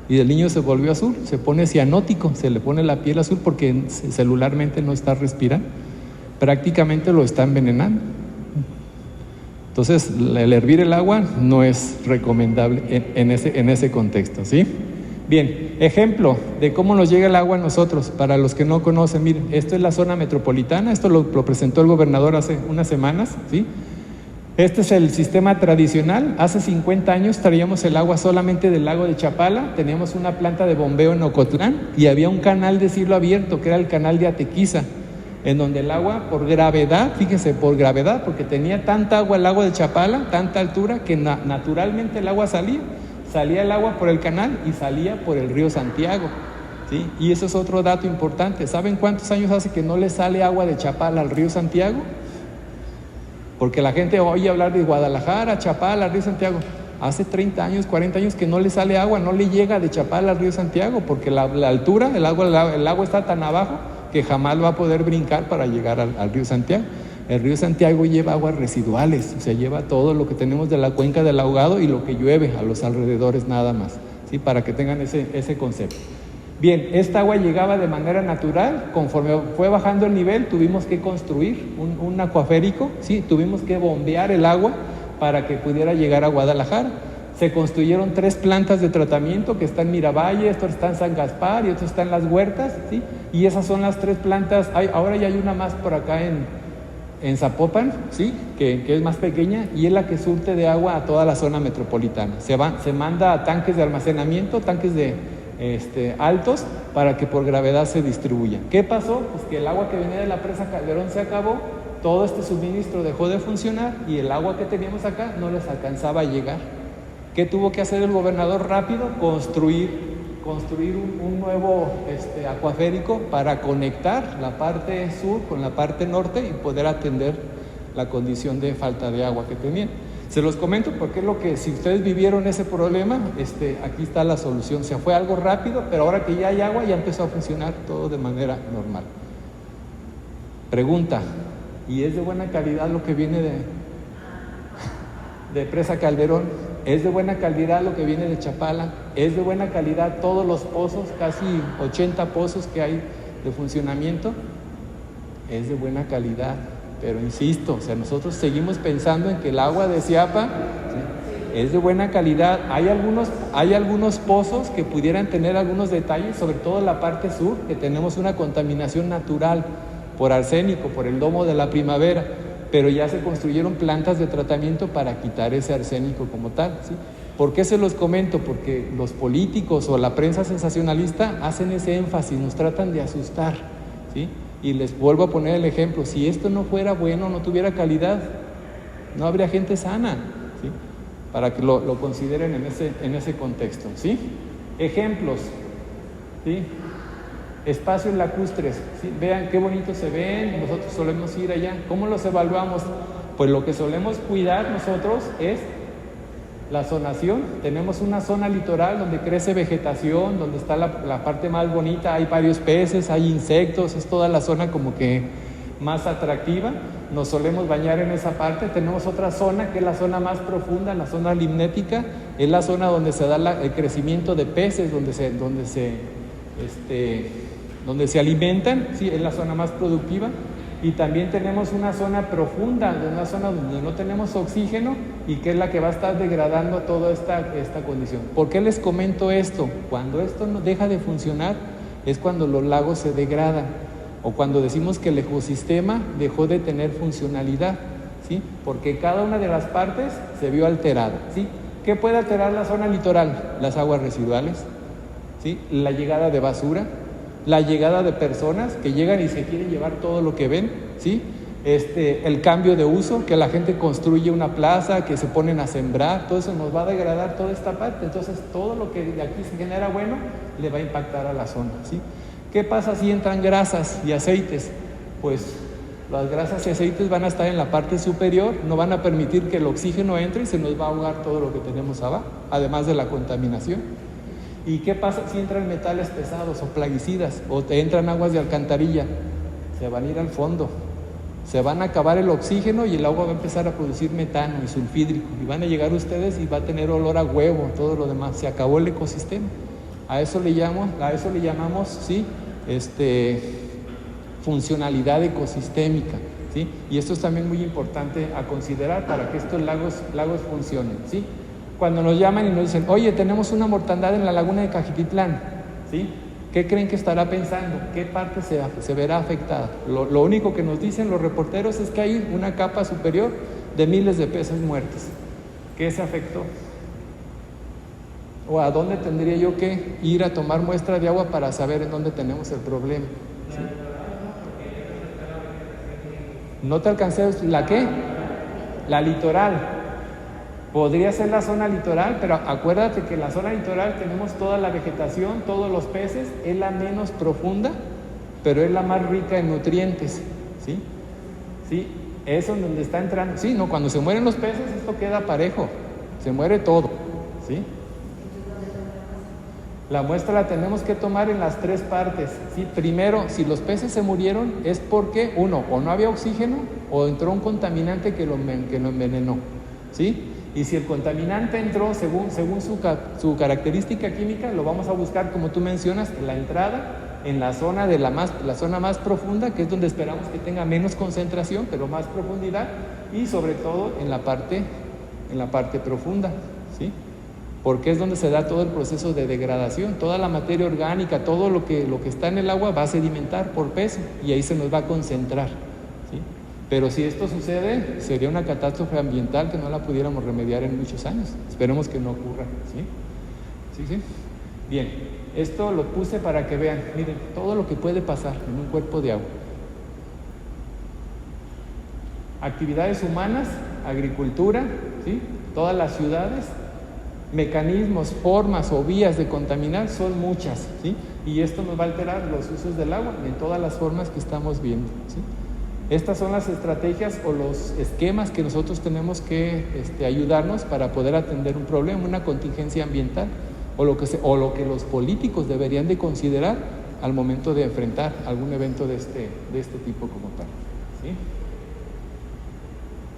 Y el niño se volvió azul, se pone cianótico, se le pone la piel azul porque celularmente no está respirando. Prácticamente lo está envenenando. Entonces, el hervir el agua no es recomendable en ese contexto, ¿sí? Bien, ejemplo de cómo nos llega el agua a nosotros. Para los que no conocen, miren, esto es la zona metropolitana, esto lo presentó el gobernador hace unas semanas, ¿sí? Este es el sistema tradicional. Hace 50 años traíamos el agua solamente del lago de Chapala, teníamos una planta de bombeo en Ocotlán y había un canal de cielo abierto que era el canal de Atequiza, en donde el agua por gravedad, fíjense, por gravedad, porque tenía tanta agua el lago de Chapala, tanta altura, que naturalmente el agua salía el agua por el canal y salía por el río Santiago, ¿sí? Y eso es otro dato importante. ¿Saben cuántos años hace que no le sale agua de Chapala al río Santiago? Porque la gente oye hablar de Guadalajara, Chapala, río Santiago. Hace 30 años, 40 años que no le sale agua, no le llega de Chapala al río Santiago, porque la altura, el agua está tan abajo que jamás va a poder brincar para llegar al río Santiago. El río Santiago lleva aguas residuales, o sea, lleva todo lo que tenemos de la cuenca del Ahogado y lo que llueve a los alrededores nada más, ¿sí? Para que tengan ese concepto. Bien, esta agua llegaba de manera natural. Conforme fue bajando el nivel, tuvimos que construir un acuaférico, ¿sí? Tuvimos que bombear el agua para que pudiera llegar a Guadalajara. Se construyeron 3 plantas de tratamiento que están en Miravalle, esto está en San Gaspar y esto está en Las Huertas, ¿sí? Y esas son las 3 plantas. Ahora ya hay una más por acá en Zapopan, ¿sí? Que es más pequeña y es la que surte de agua a toda la zona metropolitana. Se manda a tanques de almacenamiento, tanques de altos, para que por gravedad se distribuya. ¿Qué pasó? Pues que el agua que venía de la presa Calderón se acabó, todo este suministro dejó de funcionar y el agua que teníamos acá no les alcanzaba a llegar. ¿Qué tuvo que hacer el gobernador rápido? Construir un nuevo acuaférico para conectar la parte sur con la parte norte y poder atender la condición de falta de agua que tenían. Se los comento porque es lo que, si ustedes vivieron ese problema, aquí está la solución. Se fue algo rápido, pero ahora que ya hay agua, ya empezó a funcionar todo de manera normal. Pregunta, ¿y es de buena calidad lo que viene de Presa Calderón? ¿Es de buena calidad lo que viene de Chapala? ¿Es de buena calidad todos los pozos, casi 80 pozos que hay de funcionamiento? Es de buena calidad. Pero insisto, o sea, nosotros seguimos pensando en que el agua de Ciapa, ¿sí?, es de buena calidad. Hay algunos pozos que pudieran tener algunos detalles, sobre todo en la parte sur, que tenemos una contaminación natural por arsénico, por el domo de la primavera, pero ya se construyeron plantas de tratamiento para quitar ese arsénico como tal, ¿sí? ¿Por qué se los comento? Porque los políticos o la prensa sensacionalista hacen ese énfasis, nos tratan de asustar, ¿sí? Y les vuelvo a poner el ejemplo, si esto no fuera bueno, no tuviera calidad, no habría gente sana, ¿sí? Para que lo consideren en ese contexto, ¿sí? Ejemplos, ¿sí? Espacios lacustres, ¿sí? Vean qué bonitos se ven, nosotros solemos ir allá. ¿Cómo los evaluamos? Pues lo que solemos cuidar nosotros es la zonación. Tenemos una zona litoral donde crece vegetación, donde está la parte más bonita, hay varios peces, hay insectos, es toda la zona como que más atractiva. Nos solemos bañar en esa parte. Tenemos otra zona que es la zona más profunda, la zona limnética, es la zona donde se da el crecimiento de peces, donde se alimentan, ¿sí? Es la zona más productiva. Y también tenemos una zona profunda, una zona donde no tenemos oxígeno y que es la que va a estar degradando toda esta condición. ¿Por qué les comento esto? Cuando esto no deja de funcionar es cuando los lagos se degradan o cuando decimos que el ecosistema dejó de tener funcionalidad, ¿sí? Porque cada una de las partes se vio alterada, ¿sí? ¿Qué puede alterar la zona litoral? Las aguas residuales, ¿sí? La llegada de basura, la llegada de personas que llegan y se quieren llevar todo lo que ven, ¿sí? El cambio de uso, que la gente construye una plaza, que se ponen a sembrar, todo eso nos va a degradar toda esta parte. Entonces todo lo que de aquí se genera bueno le va a impactar a la zona, ¿sí? ¿Qué pasa si entran grasas y aceites? Pues las grasas y aceites van a estar en la parte superior, no van a permitir que el oxígeno entre y se nos va a ahogar todo lo que tenemos abajo, además de la contaminación. ¿Y qué pasa si entran metales pesados o plaguicidas o te entran aguas de alcantarilla? Se van a ir al fondo, Se van a acabar el oxígeno y el agua va a empezar a producir metano y sulfídrico. Y van a llegar ustedes y va a tener olor a huevo, todo lo demás. Se acabó el ecosistema. A eso le llamamos, ¿sí? Funcionalidad ecosistémica, ¿sí? Y esto es también muy importante a considerar para que estos lagos funcionen, ¿sí? Cuando nos llaman y nos dicen, oye, tenemos una mortandad en la laguna de Cajititlán, ¿sí? ¿Qué creen que estará pensando? ¿Qué parte se verá afectada? Lo único que nos dicen los reporteros es que hay una capa superior de miles de peces muertos. ¿Qué se afectó? ¿O a dónde tendría yo que ir a tomar muestra de agua para saber en dónde tenemos el problema? ¿Sí? ¿No te alcancé? ¿La qué? La litoral. Podría ser la zona litoral, pero acuérdate que en la zona litoral tenemos toda la vegetación, todos los peces, es la menos profunda, pero es la más rica en nutrientes, ¿sí? ¿Sí? Eso es donde está entrando. Sí, no, cuando se mueren los peces, esto queda parejo, se muere todo, ¿sí? La muestra la tenemos que tomar en las tres partes, ¿sí? Primero, si los peces se murieron, es porque, uno, o no había oxígeno, o entró un contaminante que lo envenenó, ¿sí? Y si el contaminante entró según su característica química, lo vamos a buscar, como tú mencionas, en la entrada, en la zona la zona más profunda, que es donde esperamos que tenga menos concentración, pero más profundidad, y sobre todo en la parte profunda, ¿sí? Porque es donde se da todo el proceso de degradación. Toda la materia orgánica, todo lo que está en el agua va a sedimentar por peso, y ahí se nos va a concentrar, ¿sí? Pero si esto sucede, sería una catástrofe ambiental que no la pudiéramos remediar en muchos años. Esperemos que no ocurra, ¿sí? ¿Sí? Bien, esto lo puse para que vean, miren, todo lo que puede pasar en un cuerpo de agua. Actividades humanas, agricultura, ¿sí? Todas las ciudades, mecanismos, formas o vías de contaminar son muchas, ¿sí? Y esto nos va a alterar los usos del agua en todas las formas que estamos viendo, ¿sí? Estas son las estrategias o los esquemas que nosotros tenemos que ayudarnos para poder atender un problema, una contingencia ambiental, o lo que los políticos deberían de considerar al momento de enfrentar algún evento de este tipo como tal, ¿sí?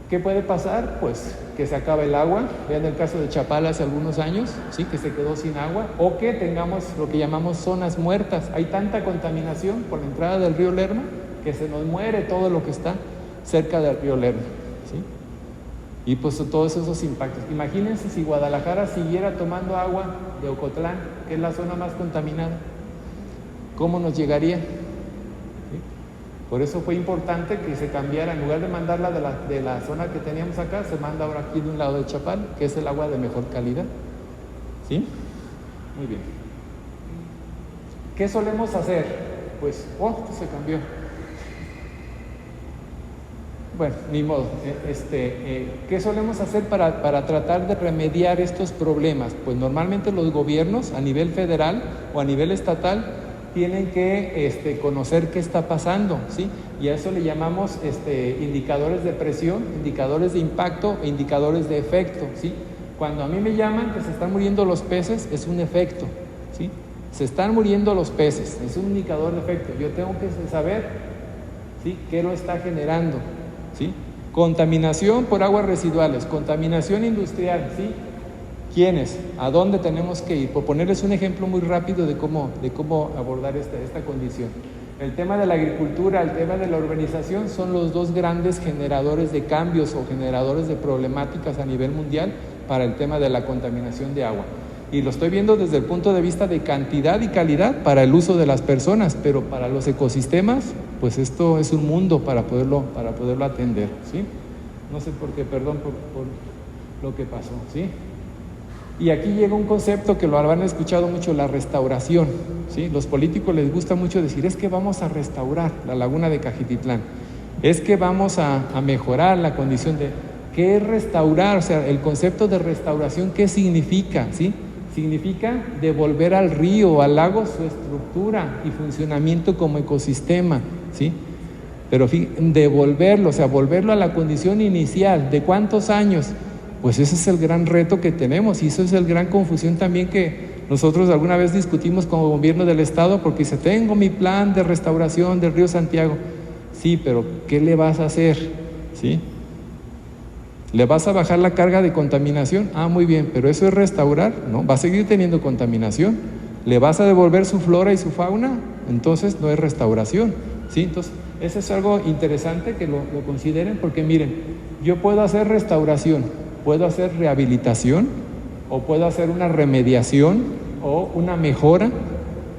¿Qué puede pasar? Pues que se acabe el agua. Vean el caso de Chapala hace algunos años, ¿sí? Que se quedó sin agua, o que tengamos lo que llamamos zonas muertas. Hay tanta contaminación por la entrada del río Lerma que se nos muere todo lo que está cerca del río Lerma, ¿sí? Y pues todos esos impactos. Imagínense si Guadalajara siguiera tomando agua de Ocotlán, que es la zona más contaminada, ¿cómo nos llegaría? ¿Sí? Por eso fue importante que se cambiara, en lugar de mandarla de la zona que teníamos acá, se manda ahora aquí de un lado de Chapala, que es el agua de mejor calidad, ¿sí? Muy bien. ¿Qué solemos hacer? Pues, esto se cambió. Bueno, ni modo. ¿Qué solemos hacer para tratar de remediar estos problemas? Pues normalmente los gobiernos a nivel federal o a nivel estatal tienen que conocer qué está pasando, ¿sí? Y a eso le llamamos indicadores de presión, indicadores de impacto e indicadores de efecto, ¿sí? Cuando a mí me llaman que se están muriendo los peces, es un efecto, ¿sí? Se están muriendo los peces, es un indicador de efecto. Yo tengo que saber, ¿sí?, qué lo está generando, ¿sí? Contaminación por aguas residuales, contaminación industrial, ¿sí? ¿Quiénes? ¿A dónde tenemos que ir? Por ponerles un ejemplo muy rápido de cómo abordar esta condición. El tema de la agricultura, el tema de la urbanización son los dos grandes generadores de cambios o generadores de problemáticas a nivel mundial para el tema de la contaminación de agua. Y lo estoy viendo desde el punto de vista de cantidad y calidad para el uso de las personas, pero para los ecosistemas, pues esto es un mundo para poderlo atender, ¿sí? No sé por qué, perdón por lo que pasó, ¿sí? Y aquí llega un concepto que lo habrán escuchado mucho, la restauración, ¿sí? Los políticos les gusta mucho decir, es que vamos a restaurar la laguna de Cajititlán, es que vamos a mejorar la condición de... ¿Qué es restaurar? O sea, el concepto de restauración, ¿qué significa? ¿Sí? Significa devolver al río o al lago su estructura y funcionamiento como ecosistema, ¿sí? Pero devolverlo, o sea, volverlo a la condición inicial. ¿De cuántos años? Pues ese es el gran reto que tenemos, y eso es el gran confusión también que nosotros alguna vez discutimos como gobierno del estado, porque dice, tengo mi plan de restauración del río Santiago. Sí, pero ¿qué le vas a hacer? ¿Sí? ¿Le vas a bajar la carga de contaminación? Ah, muy bien, pero ¿eso es restaurar? No, va a seguir teniendo contaminación. ¿Le vas a devolver su flora y su fauna? Entonces no es restauración, ¿sí? Entonces, eso es algo interesante que lo consideren, porque miren, yo puedo hacer restauración, puedo hacer rehabilitación, o puedo hacer una remediación, o una mejora,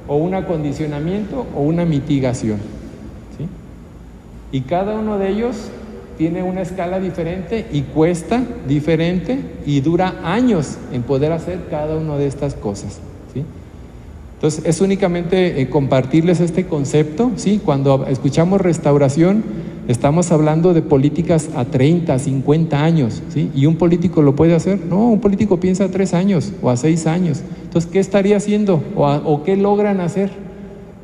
o un acondicionamiento, o una mitigación, ¿sí? Y cada uno de ellos tiene una escala diferente y cuesta diferente y dura años en poder hacer cada una de estas cosas, ¿sí? Entonces es únicamente compartirles este concepto, ¿sí? Cuando escuchamos restauración estamos hablando de políticas a 30, 50 años, ¿sí? ¿Y un político lo puede hacer? No, un político piensa a 3 años o a 6 años. Entonces, ¿qué estaría haciendo? ¿O qué logran hacer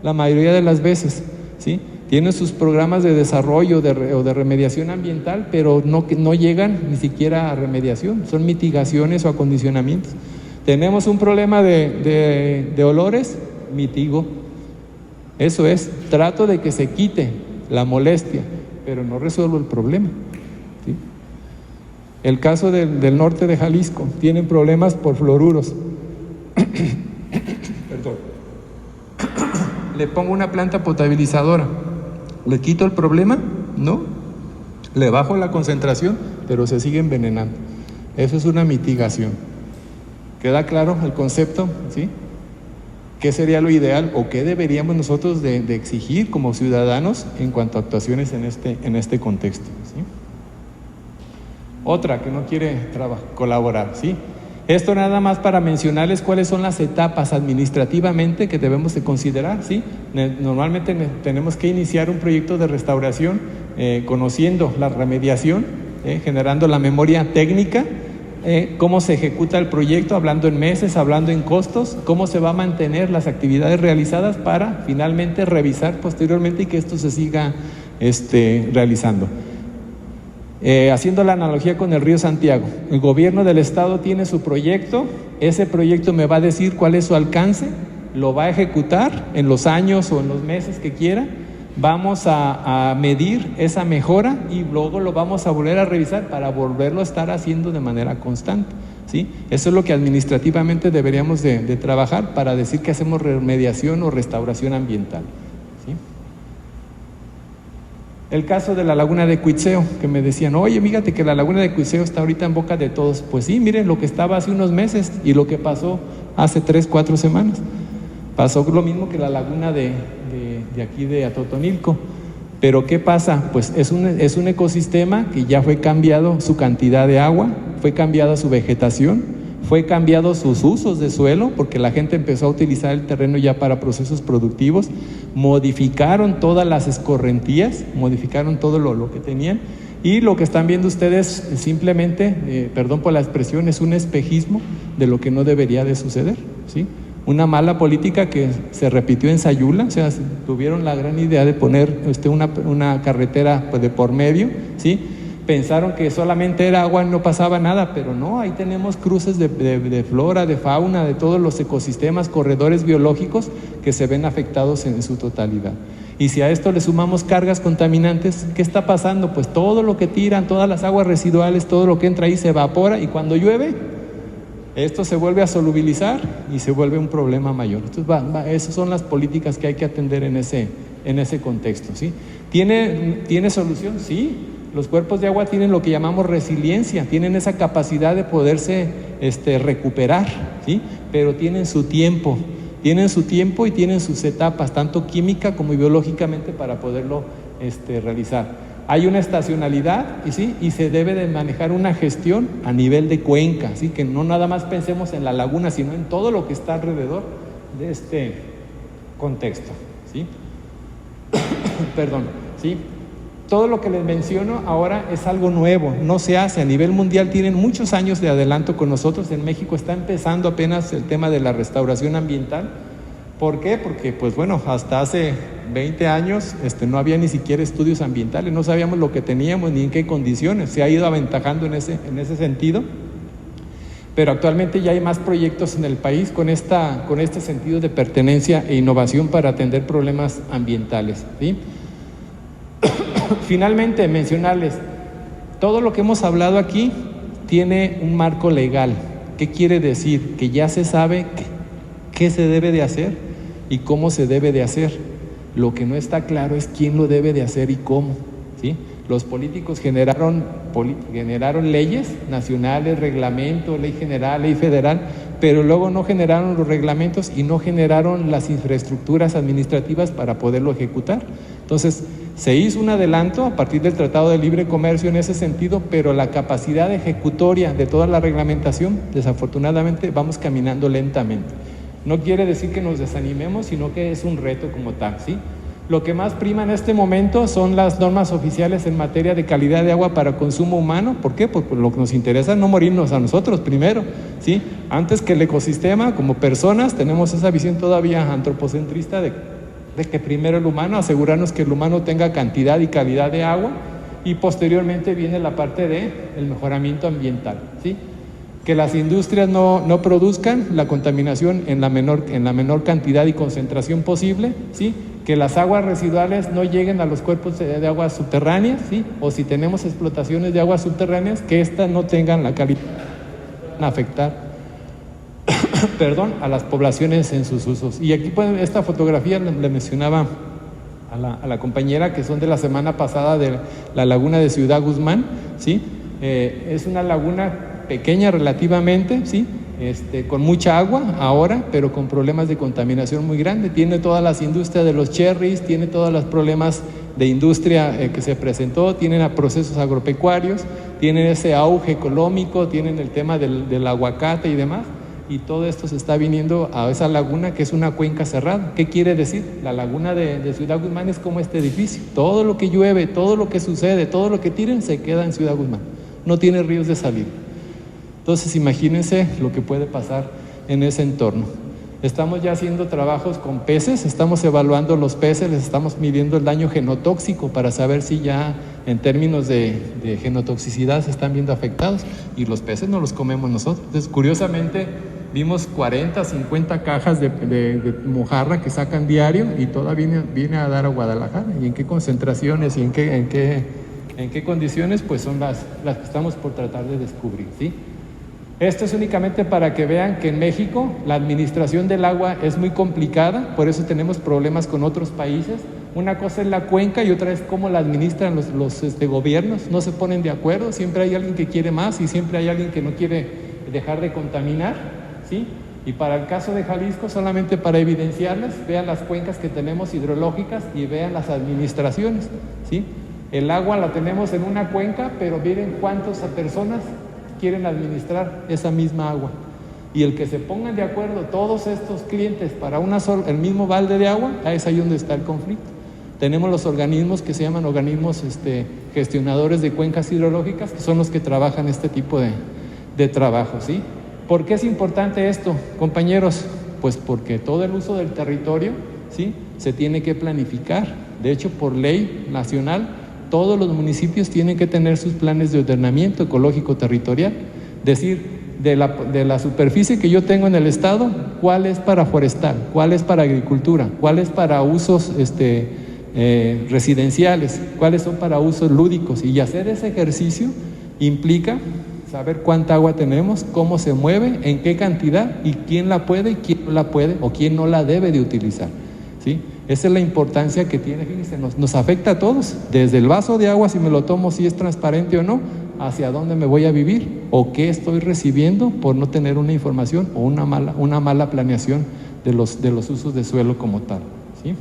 la mayoría de las veces? ¿Sí? Tienen sus programas de desarrollo o de remediación ambiental, pero no llegan ni siquiera a remediación, son mitigaciones o acondicionamientos. Tenemos un problema de olores, mitigo. Eso es, trato de que se quite la molestia, pero no resuelvo el problema, ¿sí? El caso del norte de Jalisco, tienen problemas por fluoruros. Perdón. Le pongo una planta potabilizadora, ¿le quito el problema? No. Le bajo la concentración, pero se sigue envenenando. Eso es una mitigación. ¿Queda claro el concepto? ¿Sí? ¿Qué sería lo ideal o qué deberíamos nosotros de exigir como ciudadanos en cuanto a actuaciones en este contexto? ¿Sí? Otra que no quiere colaborar, ¿sí? Esto nada más para mencionarles cuáles son las etapas administrativamente que debemos de considerar, ¿sí? Normalmente tenemos que iniciar un proyecto de restauración conociendo la remediación, generando la memoria técnica, cómo se ejecuta el proyecto, hablando en meses, hablando en costos, cómo se va a mantener las actividades realizadas para finalmente revisar posteriormente y que esto se siga realizando. Haciendo la analogía con el río Santiago, el gobierno del estado tiene su proyecto, ese proyecto me va a decir cuál es su alcance, lo va a ejecutar en los años o en los meses que quiera, vamos a medir esa mejora y luego lo vamos a volver a revisar para volverlo a estar haciendo de manera constante, ¿sí? Eso es lo que administrativamente deberíamos de trabajar para decir que hacemos remediación o restauración ambiental, ¿sí? El caso de la laguna de Cuitzeo, que me decían, oye, fíjate que la laguna de Cuitzeo está ahorita en boca de todos. Pues sí, miren lo que estaba hace unos meses y lo que pasó hace 3, 4 semanas. Pasó lo mismo que la laguna de aquí de Atotonilco. Pero ¿qué pasa? Pues es un ecosistema que ya fue cambiado su cantidad de agua, fue cambiada su vegetación, fue cambiado sus usos de suelo, porque la gente empezó a utilizar el terreno ya para procesos productivos, modificaron todas las escorrentías, modificaron todo lo que tenían, y lo que están viendo ustedes simplemente, perdón por la expresión, es un espejismo de lo que no debería de suceder, ¿sí? Una mala política que se repitió en Sayula, o sea, tuvieron la gran idea de poner una carretera de por medio, ¿sí? Pensaron que solamente era agua y no pasaba nada, pero no, ahí tenemos cruces de flora, de fauna, de todos los ecosistemas, corredores biológicos que se ven afectados en su totalidad. Y si a esto le sumamos cargas contaminantes, ¿qué está pasando? Pues todo lo que tiran, todas las aguas residuales, todo lo que entra ahí se evapora y cuando llueve, esto se vuelve a solubilizar y se vuelve un problema mayor. Entonces, esas son las políticas que hay que atender en ese contexto, ¿sí? ¿Tiene solución? Sí. Los cuerpos de agua tienen lo que llamamos resiliencia, tienen esa capacidad de poderse recuperar, ¿sí? Pero tienen su tiempo y tienen sus etapas, tanto química como biológicamente, para poderlo realizar. Hay una estacionalidad y se debe de manejar una gestión a nivel de cuenca, ¿sí? Que no nada más pensemos en la laguna, sino en todo lo que está alrededor de este contexto, ¿sí? Perdón, ¿sí? Todo lo que les menciono ahora es algo nuevo, no se hace. A nivel mundial tienen muchos años de adelanto con nosotros. En México está empezando apenas el tema de la restauración ambiental. ¿Por qué? Porque, pues bueno, hasta hace 20 años no había ni siquiera estudios ambientales, no sabíamos lo que teníamos ni en qué condiciones. Se ha ido aventajando en ese sentido, pero actualmente ya hay más proyectos en el país con este sentido de pertenencia e innovación para atender problemas ambientales, ¿sí? Finalmente, mencionarles, todo lo que hemos hablado aquí tiene un marco legal. ¿Qué quiere decir? Que ya se sabe qué se debe de hacer y cómo se debe de hacer. Lo que no está claro es quién lo debe de hacer y cómo, ¿sí? Los políticos generaron leyes nacionales, reglamento, ley general, ley federal, pero luego no generaron los reglamentos y no generaron las infraestructuras administrativas para poderlo ejecutar. Entonces, se hizo un adelanto a partir del Tratado de Libre Comercio en ese sentido, pero la capacidad ejecutoria de toda la reglamentación, desafortunadamente, vamos caminando lentamente. No quiere decir que nos desanimemos, sino que es un reto como tal, ¿sí? Lo que más prima en este momento son las normas oficiales en materia de calidad de agua para consumo humano. ¿Por qué? Porque lo que nos interesa es no morirnos a nosotros primero, ¿sí? Antes que el ecosistema, como personas, tenemos esa visión todavía antropocentrista de que primero el humano, asegurarnos que el humano tenga cantidad y calidad de agua, y posteriormente viene la parte del mejoramiento ambiental, ¿sí? Que las industrias no produzcan la contaminación en la menor cantidad y concentración posible, ¿sí? Que las aguas residuales no lleguen a los cuerpos de aguas subterráneas, ¿sí? O si tenemos explotaciones de aguas subterráneas, que éstas no tengan la calidad de afectar a las poblaciones en sus usos. Y aquí esta fotografía le mencionaba a la compañera, que son de la semana pasada de la laguna de Ciudad Guzmán, ¿sí? Es una laguna pequeña relativamente, ¿sí? Con mucha agua ahora, pero con problemas de contaminación muy grande. Tiene todas las industrias de los cherries, tiene todos los problemas de industria que se presentó, tienen a procesos agropecuarios, tienen ese auge económico, tienen el tema del aguacate y demás, y todo esto se está viniendo a esa laguna, que es una cuenca cerrada. ¿Qué quiere decir? La laguna de Ciudad Guzmán es como este edificio. Todo lo que llueve, todo lo que sucede, todo lo que tiren, se queda en Ciudad Guzmán. No tiene ríos de salida. Entonces, imagínense lo que puede pasar en ese entorno. Estamos ya haciendo trabajos con peces, estamos evaluando los peces, les estamos midiendo el daño genotóxico para saber si ya en términos de genotoxicidad se están viendo afectados, y los peces no los comemos nosotros. Entonces, curiosamente, vimos 40, 50 cajas de mojarra que sacan diario, y toda viene a dar a Guadalajara. ¿Y en qué concentraciones y en qué condiciones? Pues son las que estamos por tratar de descubrir, ¿sí? Esto es únicamente para que vean que en México la administración del agua es muy complicada, por eso tenemos problemas con otros países. Una cosa es la cuenca y otra es cómo la administran los gobiernos. No se ponen de acuerdo, siempre hay alguien que quiere más y siempre hay alguien que no quiere dejar de contaminar, ¿sí? Y para el caso de Jalisco, solamente para evidenciarles, vean las cuencas que tenemos hidrológicas y vean las administraciones, ¿sí? El agua la tenemos en una cuenca, pero miren cuántas personas quieren administrar esa misma agua, y el que se pongan de acuerdo todos estos clientes para el mismo balde de agua, es ahí donde está el conflicto. Tenemos los organismos que se llaman organismos gestionadores de cuencas hidrológicas, que son los que trabajan este tipo de trabajo, ¿sí? ¿Por qué es importante esto, compañeros? Pues porque todo el uso del territorio, ¿sí?, se tiene que planificar. De hecho, por ley nacional, todos los municipios tienen que tener sus planes de ordenamiento ecológico territorial. Decir, de la superficie que yo tengo en el estado, cuál es para forestal, cuál es para agricultura, cuál es para usos residenciales, cuáles son para usos lúdicos. Y hacer ese ejercicio implica saber cuánta agua tenemos, cómo se mueve, en qué cantidad, y quién la puede y quién no la puede, o quién no la debe de utilizar, ¿sí? Esa es la importancia que tiene. Fíjense, nos afecta a todos, desde el vaso de agua, si me lo tomo, si es transparente o no, hacia dónde me voy a vivir, o qué estoy recibiendo por no tener una información o una mala planeación de los usos de suelo como tal, ¿sí?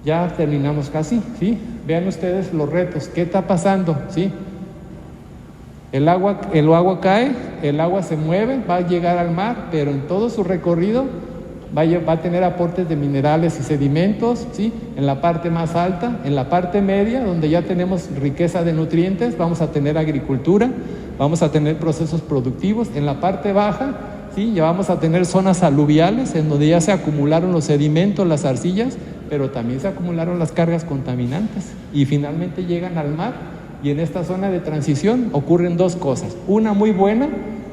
Ya terminamos casi, ¿sí? Vean ustedes los retos, ¿qué está pasando? ¿Sí? El agua cae, el agua se mueve, va a llegar al mar, pero en todo su recorrido va a tener aportes de minerales y sedimentos, ¿sí? En la parte más alta, en la parte media, donde ya tenemos riqueza de nutrientes, vamos a tener agricultura, vamos a tener procesos productivos. En la parte baja, ¿sí?, ya vamos a tener zonas aluviales, en donde ya se acumularon los sedimentos, las arcillas, pero también se acumularon las cargas contaminantes, y finalmente llegan al mar. Y en esta zona de transición ocurren dos cosas. Una muy buena: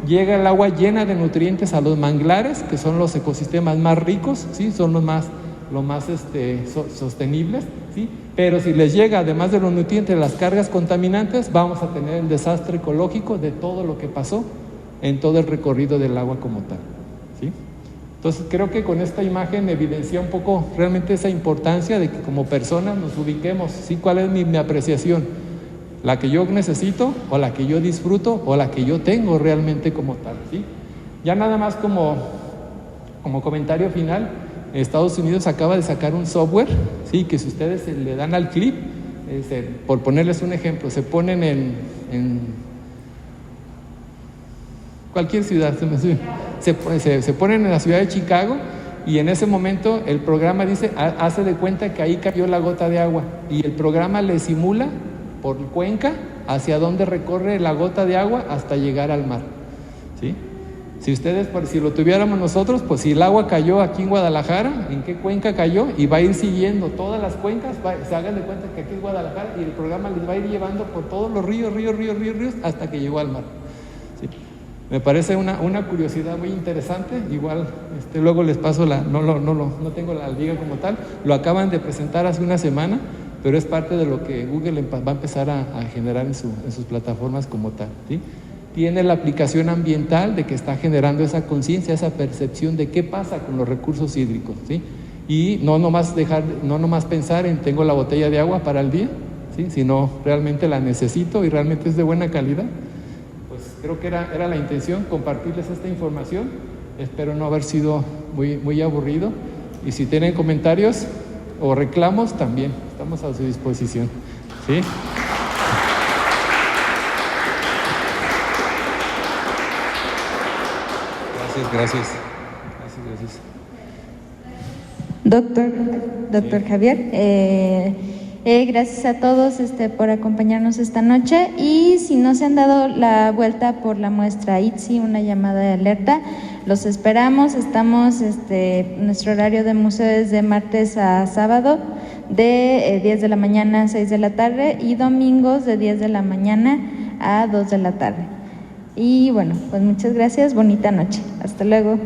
llega el agua llena de nutrientes a los manglares, que son los ecosistemas más ricos, ¿sí?, son los más sostenibles, ¿sí? ¿sí? Pero si les llega, además de los nutrientes, las cargas contaminantes, vamos a tener el desastre ecológico de todo lo que pasó en todo el recorrido del agua como tal, ¿sí? Entonces creo que con esta imagen evidencia un poco realmente esa importancia de que como personas nos ubiquemos, ¿sí? ¿Cuál es mi apreciación? ¿La que yo necesito o la que yo disfruto o la que yo tengo realmente como tal, ¿sí? Ya nada más como comentario final, Estados Unidos acaba de sacar un software, ¿sí? Que si ustedes le dan al clip, por ponerles un ejemplo, se ponen en cualquier ciudad, se ponen en la ciudad de Chicago y en ese momento el programa dice, hace de cuenta que ahí cayó la gota de agua y el programa le simula por cuenca hacia dónde recorre la gota de agua hasta llegar al mar, ¿sí? Si ustedes, si lo tuviéramos nosotros, pues si el agua cayó aquí en Guadalajara, ¿en qué cuenca cayó? Y va a ir siguiendo todas las cuencas, se hagan de cuenta que aquí es Guadalajara y el programa les va a ir llevando por todos los ríos hasta que llegó al mar, ¿sí? Me parece una curiosidad muy interesante. Igual luego les paso no tengo la liga como tal, lo acaban de presentar hace una semana, pero es parte de lo que Google va a empezar a generar en sus plataformas como tal, ¿sí? Tiene la aplicación ambiental de que está generando esa conciencia, esa percepción de qué pasa con los recursos hídricos, ¿sí? Y no nomás pensar en tengo la botella de agua para el día, ¿sí? Sino realmente la necesito y realmente es de buena calidad. Pues creo que era la intención compartirles esta información. Espero no haber sido muy aburrido. Y si tienen comentarios o reclamos, también estamos a su disposición, ¿sí? Gracias. Doctor Javier, gracias a todos por acompañarnos esta noche, y si no se han dado la vuelta por la muestra ITSI, una llamada de alerta, los esperamos. Estamos, nuestro horario de museo es de martes a sábado de 10 de la mañana a 6 de la tarde y domingos de 10 de la mañana a 2 de la tarde. Y bueno, pues muchas gracias, bonita noche. Hasta luego.